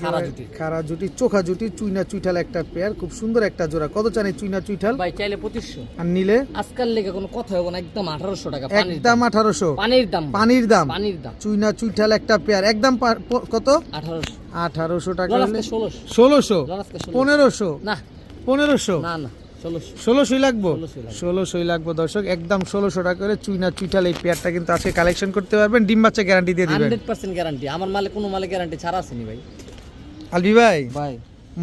খারা
খারা জুটি চোখা জুটি চুইনা চুইঠাল একটা পেয়ার, খুব সুন্দর একটা জোড়া। কত চান এই চুইনা চুইঠাল?
ভাই চাইলে 2500।
আর নিলে?
আজকাল লেগে কোনো কথা হবে না, একদম 1800 টাকা।
একদম 1800।
পানির দাম,
পানির দাম।
পানির দাম।
চুইনা চুইঠাল একটা পেয়ার একদম কত?
1800
টাকা।
1600
1500
না
1500
না না
1600 লাগবো। 1600 লাগবো দর্শক, একদম 1600 টাকা করে চুইনা চুইঠাল এই পেয়ারটা কিন্তু আজকে কালেকশন করতে পারবেন। ডিম বাচ্চা গ্যারান্টি দিয়ে দিবেন?
100% গ্যারান্টি। আমার মালে কোনো মালে গ্যারান্টি ছাড়া আসেনি ভাই।
আলবি ভাই
ভাই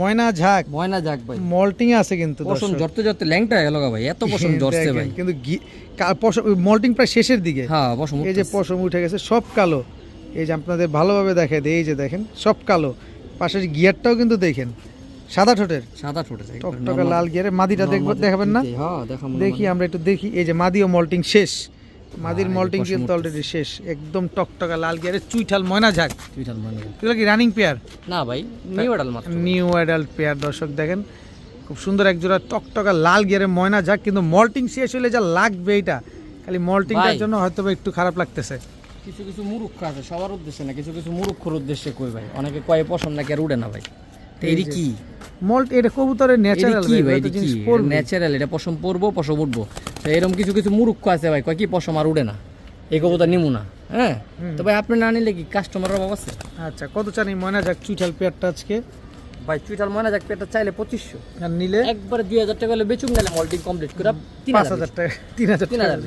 ময়না ঝাক
ময়না যাক ভাই,
মল্টিং আছে কিন্তু
পশম জড়তে জড়তে ল্যাংটা হয়ে গেল ভাই, এত পশম জড়ছে ভাই।
কিন্তু মল্টিং প্রায় শেষের দিকে।
হ্যাঁ পশম,
এই যে পশম উঠে গেছে সব কালো। এই যে আপনাদের ভালোভাবে দেখাই দেয়, এই যে দেখেন সব কালো। পাশের গিয়ারটাও কিন্তু দেখেন সাদা ঠোঁটের,
সাদা ঠোঁটে
টকটকা লাল গিয়ারে। মাদিটা দেখাবেন না?
হ্যাঁ দেখাবো।
দেখি আমরা একটু দেখি। এই যে মাদি ও মল্টিং শেষ, মাদির
এই যে
মল্টিং
পশম
কিন্তু
উঠতেছে।
অলরেডি শেষ, একদম টকটকা লাল গিয়ারের চুইঠাল ময়না ঝাক।
চুইঠাল মানে
এগুলো কি রানিং পেয়ার?
না ভাই নিউ অ্যাডাল মাত্র।
নিউ অ্যাডাল্ট পেয়ার দর্শক দেখেন, খুব সুন্দর এক জোড়া টকটকা লাল গিয়ারের ময়না ঝাক, কিন্তু মল্টিং শেষ হলে যা লাগবে এটা, খালি মল্টিংটার
ভাই।
জন্য হয়তো বা একটু খারাপ লাগতেছে।
কিছু কিছু মুরুক্ষ আছে, সবার উদ্দেশ্যে না, কিছু কিছু মুরুক্ষর উদ্দেশ্যে কই ভাই, অনেকে কয় পছন্দ নাকি আর উড়ে না ভাই। তো
এই
এটি
যে।
কি
মল্ট এটা কবুতরের
এটি
ন্যাচারাল
কি ভাই, এটি কি ন্যাচারাল, এটা পশম পরবো পশম উঠবো। তো এরকম কিছু কিছু মুরুক্ষ আছে ভাই, কয় কি পশম আর উড়ে না, এই কবুতর নিমু না। হ্যাঁ, তো ভাই আপনি না নিলে কি কাস্টমারের অভাব আছে?
আচ্ছা, কত চান এই ময়না ঝাক চুইঠাল পেয়ারটা আজকে?
ভাই চুইঠাল ময়না যাক পেটা চাইলে 2500,
আর নিলে
একবারে 2000 টাকা হলে বেচুম, নালে মল্টিং কমপ্লিট করে
5000 টাকা, 3000 টাকা।
3000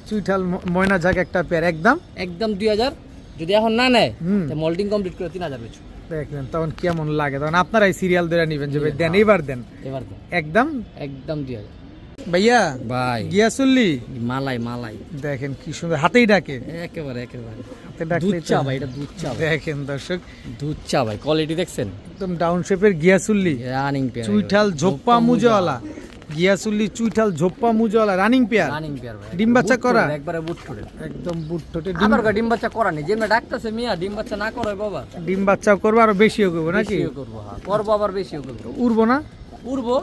চুইঠাল ময়না ঝাক একটা পেয়ার একদম
একদম 2000। যদি এখন না নেয়
হুম।
তো মল্টিং কমপ্লিট করে 3000 বেচুম।
দেখবেন তখন কেমন লাগে, তখন আপনারাই সিরিয়াল ধরে নেবেন যে ভাই দেন, এইবার দেন
এবার তো
একদম।
একদম 2000
ভাইয়া
ভাই।
গিয়াসুল্লি
মালাই মালাই
দেখেন কি সুন্দর, হাতেই ডাকে,
একেবারে একেবারে
হাতে
দুধ
ডাকলে
চা ভাই, এটা দুধ চা ভাই।
দেখেন দর্শক,
দুধ চা ভাই, কোয়ালিটি দেখছেন?
একদম ডাউন শেপের গিয়াসুল্লি,
রানিং পেয়ার,
চুইঠাল ঝোপ্পা মুজওয়ালা গিয়াসুল্লি, চুইঠাল ঝোপ্পা মুজওয়ালা রানিং পেয়ার,
রানিং পেয়ার ভাই।
ডিম বাচ্চা
বুট
করা?
ঠোঁটের, একবারে বুট ঠোঁটের।
একদম বুট ঠোঁটে ডিম,
আবার ডিম বাচ্চা করা নেই, যেমন ডাকতেছে মিয়া ডিম বাচ্চা না করে বাবা,
ডিম বাচ্চাও করবো, আরো বেশিও করবো নাকি?
বেশিও করবো, হ্যাঁ করবো, আবার বেশিও করবো,
উড়বো না?
উড়বো।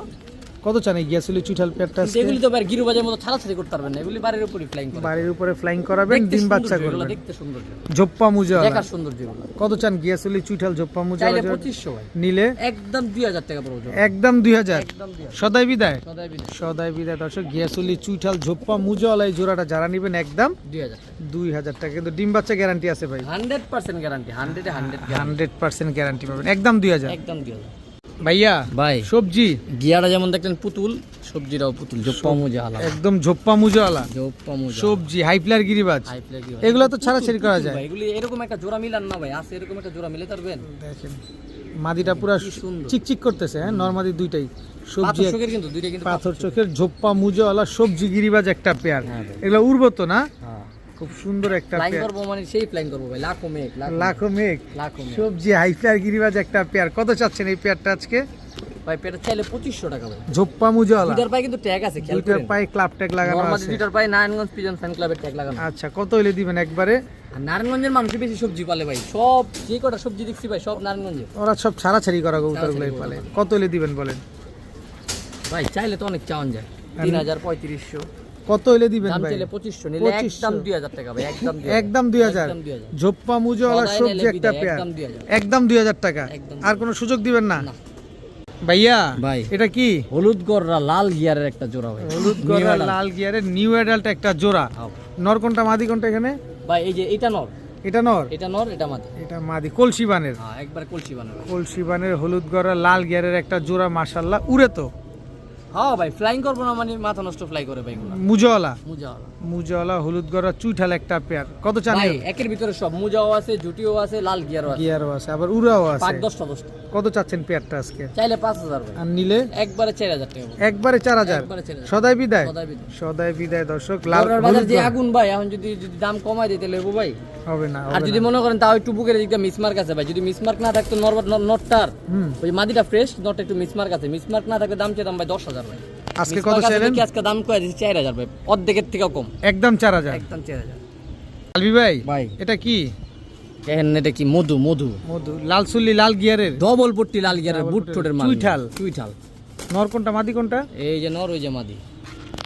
কত চান এই গিয়াসুল্লি চুইঠাল পেয়ারটা
কিন্তু
আজকে?
এগুলি তো ভাই গিরুবাজের মতো ছাড়াছাড়ি করতে পারবেন না, এগুলি বাড়ির উপরই ফ্লাইং করে।
বাড়ির উপরে ফ্লাইং করাবেন,
দেখতে
ডিম বাচ্চা
সৌন্দর্য, এগুলো
করবেন,
দেখতে সৌন্দর্য,
ঝোপ্পা মুজওয়ালা।
দেখার সৌন্দর্য এগুলো।
কত চান গিয়াসুল্লি চুইঠাল ঝোপ্পা
চাইলে
মুজওয়ালা?
2500 ভাই,
নিলে
একদম 2000 টাকা পড়বে।
একদম 2000।
একদম 2000
সদাই বিদায়,
সদাই বিদায়,
সদাই বিদায় দর্শক। গিয়াসুল্লি চুইঠাল ঝোপ্পা মুজওয়ালা এই জোড়াটা যারা নেবেন একদম
2000 টাকা,
2000 টাকা, কিন্তু ডিম বাচ্চা গ্যারান্টি আছে ভাই,
100% গ্যারান্টি, 100 গ্যারান্টি,
100% গ্যারান্টি পাবেন, একদম 2000।
একদম 2000
ভাইয়া
ভাই।
সবজি
গিয়াটা যেমন দেখলেন পুতুল, সবজিটাও পুতুল, জোপ্পা মুজা আলা,
একদম ঝোপ্পা মুজওয়ালা
জোপ্পা মুজা
সবজি, হাইপ্লার গিরিবাজ,
হাই ফ্ল্যাগ
এগুলো তো ছাড়াছাড়ি করা যায়।
এগুলি এরকম একটা জোড়া মিলান না ভাই, আছে এরকম একটা জোড়া মিলে পারবেন?
দেখেন মাদিটা পুরা
কি সুন্দর।
চিকচিক করতেছে, হ্যাঁ নরমাদি দুইটাই সবজি,
পাথর চোখের কিন্তু দুইটা কিন্তু
পাথর চোখের ঝোপ্পা মুজওয়ালা সবজি গিরিবাজ একটা পেয়ার।
হ্যাঁ ভাই।
এগুলো উড়বো তো না?
হ্যাঁ,
খুব সুন্দর একটা
ফ্লাইং
পেয়ার,
করবো মানে সেই ফ্লাইং করবো ভাই, লাখো মেঘ,
লাখো মেঘ
লাখো মেঘ।
সবজি হাইপ্লার গিরিবাজ একটা পেয়ার। কত চাচ্ছেন এই পেয়ারটা আজকে?
ভাই পেটা চাইলে 2500 টাকা ভাই।
ঝোপ্পা মুজওয়ালা,
দুইটার পায়ে কিন্তু ট্যাগ আছে, খেয়াল
দুইটার
করেন।
পায়ে ক্লাব ট্যাগ লাগানো
নরমালি
আছে।
দুইটার পায়ে নারায়ণগঞ্জ পিজন ফ্যান ক্লাবের ট্যাগ লাগানো।
আচ্ছা, কত হইলে দিবেন একবারে?
আর নারায়ণগঞ্জের মানুষই বেশি সবজি পালে ভাই, সব যে কটা সবজি দেখছি ভাই সব নারায়ণগঞ্জের।
ওরা সব ছাড়াছাড়ি করা কবুতরগুলোই
ছাড়াছাড়ি
পালে।
করা।
কত হইলে দিবেন বলেন?
ভাই চাইলে তো অনেক চাওয়ান যায়, 3000 3500,
কত হইলে দিবেন
দাম
ভাই?
চাইলে 2500, নিলে
2500
একদম 2000 টাকা ভাই, একদম 2000,
একদম 2000।
একদম 2000,
ঝোপ্পা মুজওয়ালা
সদাই
সবজি
নিলে
একটা
বিদায়,
পেয়ার,
একদম 2000,
একদম 2000 টাকা।
একদম
আর কোনো সুযোগ দিবেন না?
না।
ভাইয়া
ভাই।
এটা কি?
হলুদ গররা লাল গিয়ারের একটা জোড়া ভাই,
হলুদ গলা লাল গিয়ারের নিউ অ্যাডাল্ট একটা জোড়া।
হ্যাঁ।
নর কোনটা মাদি কোনটা এখানে?
ভাই এই যে এটা নর,
এটা নর,
এটা নর, এটা মাদি।
এটা মাদি, কলসি বানের,
হ্যাঁ একবার কলসি বানাবে।
কলসি বানের হলুদ গলা লাল গিয়ারের একটা জোড়া, মাশাআল্লাহ উড়ে তো।
হ্যাঁ ভাই ফ্লাইং করবো না মানে মাথা নষ্ট ফ্লাই করে ভাই এগুলো।
মুজওয়ালা,
মুজা
মুজওয়ালা হলুদ গলা চুইঠাল একটা পেয়ার। কত চান?
ভাই একের ভিতরে সব মুজাও আছে, জুটিও আছে, লাল গিয়ারও আছে,
গিয়ারও আছে, আবার উড়াও আছে।
5-10টা 10টা।
কত চাচ্ছেন পেয়ারটা আজকে?
চাইলে 5000 ভাই,
আর নিলে
একবারে 4000 টাকা ভাই।
একবারে 4000।
একবারে 4000।
সদাই বিদায়,
সদাই বিদায়।
সদাই বিদায় দর্শক। লাল
গরুর বাজার
হলুদ
যে
গলা।
আগুন ভাই, এখন যদি যদি দাম কমাই দিতে লেবু ভাই।
হবে না,
আর
হবে
যদি
না।
মনে করেন তাও একটু বুকের দিকটা মিসমার্ক আছে ভাই, যদি মিসমার্ক না থাকতো নটটার
হুম।
ওই মাদিটা ফ্রেশ, নটটা একটু মিসমার্ক আছে, মিসমার্ক না থাকলে দাম চাইতাম ভাই 10000 ভাই।
আজকে কত
মিসমার্ক আছে
চাইলেন?
দেখে আজকে দাম কয়ে দিচ্ছি 4000 ভাই, অর্ধেকের থেকেও কম,
একদম 4000।
একদম 4000
আলবি ভাই,
ভাই।
এটা কি?
এখন এটা কি মধু, মধু
মধু, লাল সুল্লি লাল গিয়ারের
ডবল পট্টি লাল গিয়ারের বুট
পট্টি।
ঠোঁটের মাল,
চুইঠাল।
চুইঠাল।
নর কোনটা মাদি কোনটা?
এই যে নর, ওই যে মাদি।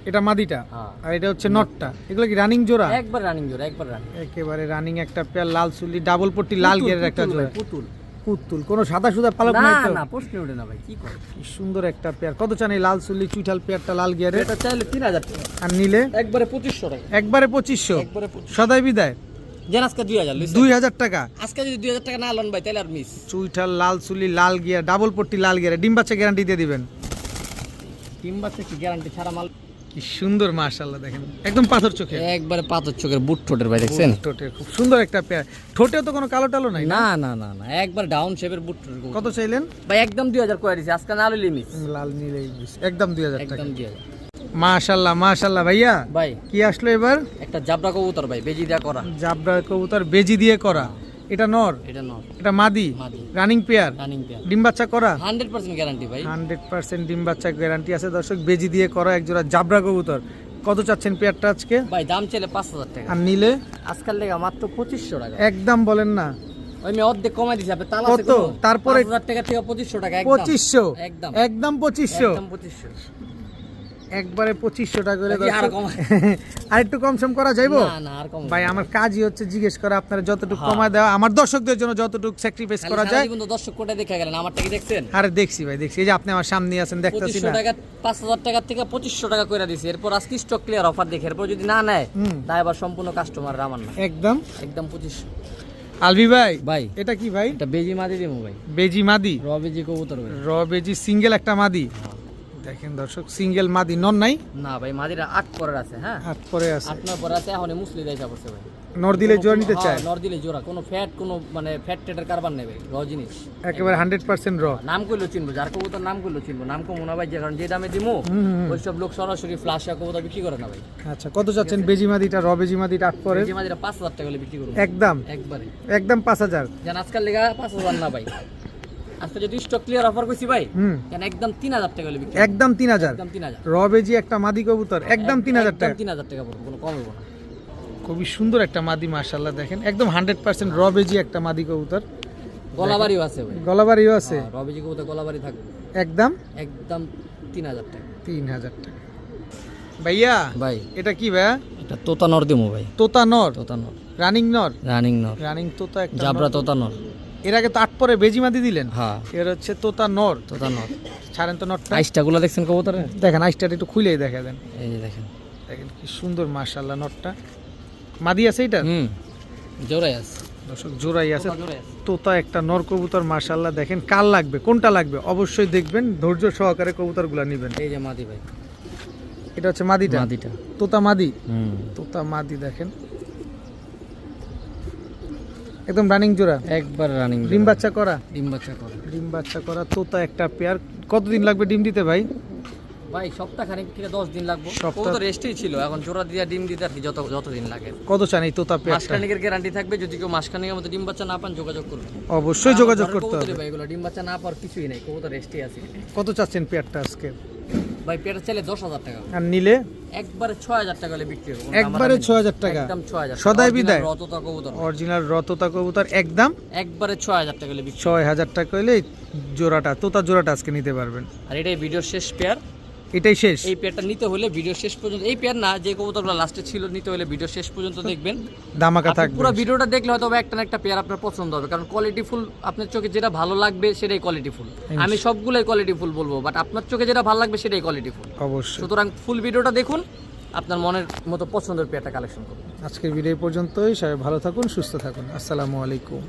এটা মাদিটা,
হ্যাঁ।
আর এটা হচ্ছে নটটা। এগুলো কি রানিং জোড়া?
একবার রানিং জোড়া, একবার রানিং।
একেবারে রানিং একটা পেয়ার, লাল সুল্লি ডাবল পট্টি লাল গিয়ারের একটা জোড়া।
পুতুল
পুতুল, কোনো সাদা সুদা পালক
না
নাই তো?
না প্রশ্ন ওঠে না ভাই, কি করে।
কি সুন্দর একটা পেয়ার। কত চান এই লাল সুল্লি চুইঠাল পেয়ারটা লাল গিয়ারের?
এটা চাইলে 3000 টাকা,
আর নিলে
একবারে 2500 টাকা,
একবারে 2500।
একবারে 2500।
সদাই বিদায়
যেন আজকে 2000 লইছে।
2000 টাকা।
আজকে যদি 2000 টাকা না লন ভাই তাহলে আর মিস।
চুইঠাল লাল সুল্লি লাল গিয়ার ডাবল পট্টি লাল গিয়ারে ডিম বাচ্চা গ্যারান্টি দিয়ে দিবেন।
টিম বাচ্চা কি গ্যারান্টি ছাড়া মাল।
কি সুন্দর মাশাআল্লাহ, দেখেন একদম পাথর চোখে,
একবারে পাথর চোখের বুট ঠোঁটের ভাই, দেখছেন?
ঠোঁটে খুব সুন্দর একটা পেয়ার। ঠোঁটেও তো কোনো কালো টালো নাই না?
না না না না, একবার ডাউন শেপের বুট ঠোঁটের গরু।
কত চাইলেন?
ভাই একদম 2000 করে দিছি, আজকে না লইলে মিস,
লাল নীলে একদম 2000 টাকা।
একদম 2000।
মাশাআল্লাহ মাশাআল্লাহ। ভাইয়া
ভাই
কি আসলো এবার?
একটা জাবরা কবুতর ভাই, বেজি দেয়া করা।
জাবরা কবুতর বেজি দিয়ে করা। এটা নর,
এটা নর,
এটা মাদি,
মাদি,
রানিং পেয়ার,
রানিং পেয়ার,
ডিম বাচ্চা করা।
100% গ্যারান্টি ভাই।
100% ডিম বাচ্চা গ্যারান্টি আছে দর্শক, বেজি দিয়ে করা এক জোড়া জাবরা কবুতর। কত চাচ্ছেন পেয়ারটা আজকে?
ভাই দাম চাইলে 5000 টাকা,
আর নিলে
আজকাল লেগা মাত্র 2500 টাকা।
একদম বলেন না।
ওই আমি অর্ধেক কমাই দিছি, আপনি তালা
কত? তারপরে
5000 টাকা থেকে 2500 টাকা, একদম
2500
একদম
একদম 2500
একদম 2500।
একবারে 2500 টাকা করে
নাকি আরো কমায়?
আর একটু কম সম করা যাইবো?
না না আর কম
ভাই আমার কাজই হচ্ছে জিজ্ঞেস করা আপনারা যতটুকু কমায় দেওয়া, আমার দর্শকদের জন্য যতটুকু স্যাক্রিফাইস করা যায়।
কিন্তু দর্শক কোটা দেখে গেলেন, আমারটা কি দেখছেন?
আরে দেখছি ভাই, দেখছি, এই যে আপনি আমার সামনে আছেন দেখতেছি
2500
না।
টাকা 5000 টাকা থেকে 2500 টাকা করে দিছি। এরপর আজকে স্টক ক্লিয়ার অফার দেখে এরপর যদি না নেয় তাই আবার সম্পূর্ণ কাস্টমার আমার না,
একদম
একদম 2500।
আলবি ভাই,
ভাই
এটা কি ভাই?
এটা বেজি মাদি দিমু ভাই,
বেজি মাদি,
র বেজি কবুতর ভাই।
র বেজি সিঙ্গেল একটা মাদি। দেখেন দর্শক, সিঙ্গেল মাদি, নর নাই?
না ভাই মাদিরা 8 পরের আছে, হ্যাঁ
হাত পরে আছে।
8 9 পরে আছে, এখন মুসলি দেয়সা পড়ছে ভাই।
নর দিলে জোড়া নিতে চায়?
নর দিলে জোড়া, কোনো ফ্যাট কোনো মানে ফ্যাট টেটের কারবার নেই ভাই, র জিনিস
একেবারে 100% র।
নাম করলো চিনবো, যার কবুতর নাম করলো চিনবো, নাম কম মনে ভাই, যে কারণ যে দামে দিমু ওই সব লোক সরাসরি ফ্লাশা কবুতর বিক্রি করে না ভাই।
আচ্ছা, কত চাচ্ছেন বেজি মাদিটা, র বেজি মাদিটা 8 পরে?
যে মাদিরা 5000 টাকা হলে বিক্রি করবো
একদম
একবারে,
একদম 5000।
জান আজকাল লেগা 5000 না ভাই, আজকে যদি স্টক ক্লিয়ার অফার করছি ভাই, জান একদম 3000 টাকা হলে বিক্রি,
একদম 3000।
একদম 3000
র বেজি একটা মাদি কবুতর, একদম 3000 টাকা।
3000 টাকা পড়বে, কোনো কম হবে না।
খুবই সুন্দর একটা মাদি, মাশাআল্লাহ। দেখেন একদম 100% র বেজি একটা মাদি কবুতর।
গলাবাড়িও আছে ভাই,
গলাবাড়িও আছে,
রবিজি কবুতর গলাবাড়ি থাকবে,
একদম
একদম 3000 টাকা।
3000 টাকা। ভাইয়া
ভাই
এটা কি ভাইয়া?
এটা তোতা নর দিমু ভাই,
তোতা নর,
তোতা নর,
রানিং নর,
রানিং নর,
রানিং তোতা একটা
জাবরা
নর।
তোতা নর।
এর আগে তো 8 পরে বেজি মাদি দিলেন,
হ্যাঁ
এর হচ্ছে তোতা নর।
তোতা নর।
ছাড়েন তো নরটা,
আইসটা গুলো দেখছেন কবুতরের?
দেখেন আইসটা একটু খুলেই দেখা দেন।
এই যে দেখেন,
দেখেন কি সুন্দর মাশাআল্লাহ নরটা। মাদি আছে এটা?
জোড়াই আছে
দর্শক, জোড়াই আছে।
জোড়াই আছে।
তোতা একটা নর কবুতর, মাশাআল্লাহ। দেখেন কাল লাগবে, কোনটা লাগবে অবশ্যই দেখবেন, ধৈর্য সহকারে কবুতরগুলো নেবেন।
এই যে মাদি ভাই,
এটা হচ্ছে মাদিটা,
মাদিটা।
তোতা মাদি, তোতা মাদি। দেখেন একদম রানিং জোড়া,
একবার রানিং,
ডিম বাচ্চা করা,
ডিম বাচ্চা করে।
ডিম বাচ্চা করা তোতা একটা পেয়ার। কতদিন লাগবে ডিম দিতে ভাই?
ভাই সপ্তাহ খানিক থেকে 10 দিন লাগবে,
সপ্তাহ-
কবুতর রেস্টেই ছিল, এখন জোড়া দিয়া ডিম দিতে আর কি যতদিন লাগে।
কত চান এই তোতা পেয়ারটা?
মাসখানিকের গ্যারান্টি থাকবে, যদি কেউ মাসখানিকের মধ্যে ডিম বাচ্চা না পান যোগাযোগ করুন।
অবশ্যই যোগাযোগ করতে হবে।
ভাই এগুলো ডিম বাচ্চা না পাওয়ার কিছুই নাই, কবুতর রেস্টেই আছে।
কত চাচ্ছেন পেয়ারটা আজকে?
ভাই পেয়ারটা চাইলে 10000 টাকা,
আর নিলে
একবারে 6000 টাকা হলে বিক্রি হবে।
একবারে 6000 টাকা,
একদম 6000
সদাই বিদায়।
রততা কবুতর
অরিজিনাল রততা কবুতর, একদম
একবারে 6000 টাকা হলে বিক্রি।
6000 টাকা হলে এই জোড়াটা, তোতা জোড়াটা আজকে নিতে পারবেন।
আর এটাই ভিডিওর শেষ পেয়ার,
এটাই শেষ।
এই পেয়ারটা নিতে হলে ভিডিও শেষ পর্যন্ত, এই পেয়ার না যে কবুতরগুলো লাস্টে ছিল, নিতে হলে ভিডিও শেষ পর্যন্ত দেখবেন।
দামাকা
আপনি
থাকবে।
পুরো ভিডিওটা দেখলে হয়তো একটা না একটা পেয়ার আপনার পছন্দ হবে, কারণ কোয়ালিটি ফুল আপনার চোখে যেটা ভালো লাগবে সেটাই কোয়ালিটি ফুল। আমি সবগুলোই কোয়ালিটি ফুল বলবো, বাট আপনার চোখে যেটা ভালো লাগবে সেটাই কোয়ালিটি ফুল।
অবশ্যই।
সুতরাং ফুল ভিডিওটা দেখুন, আপনার মনের মতো পছন্দের পেয়ারটা কালেকশন করুন।
আজকের ভিডিও পর্যন্তই। সবাই ভালো থাকুন, সুস্থ থাকুন। আসসালামু আলাইকুম।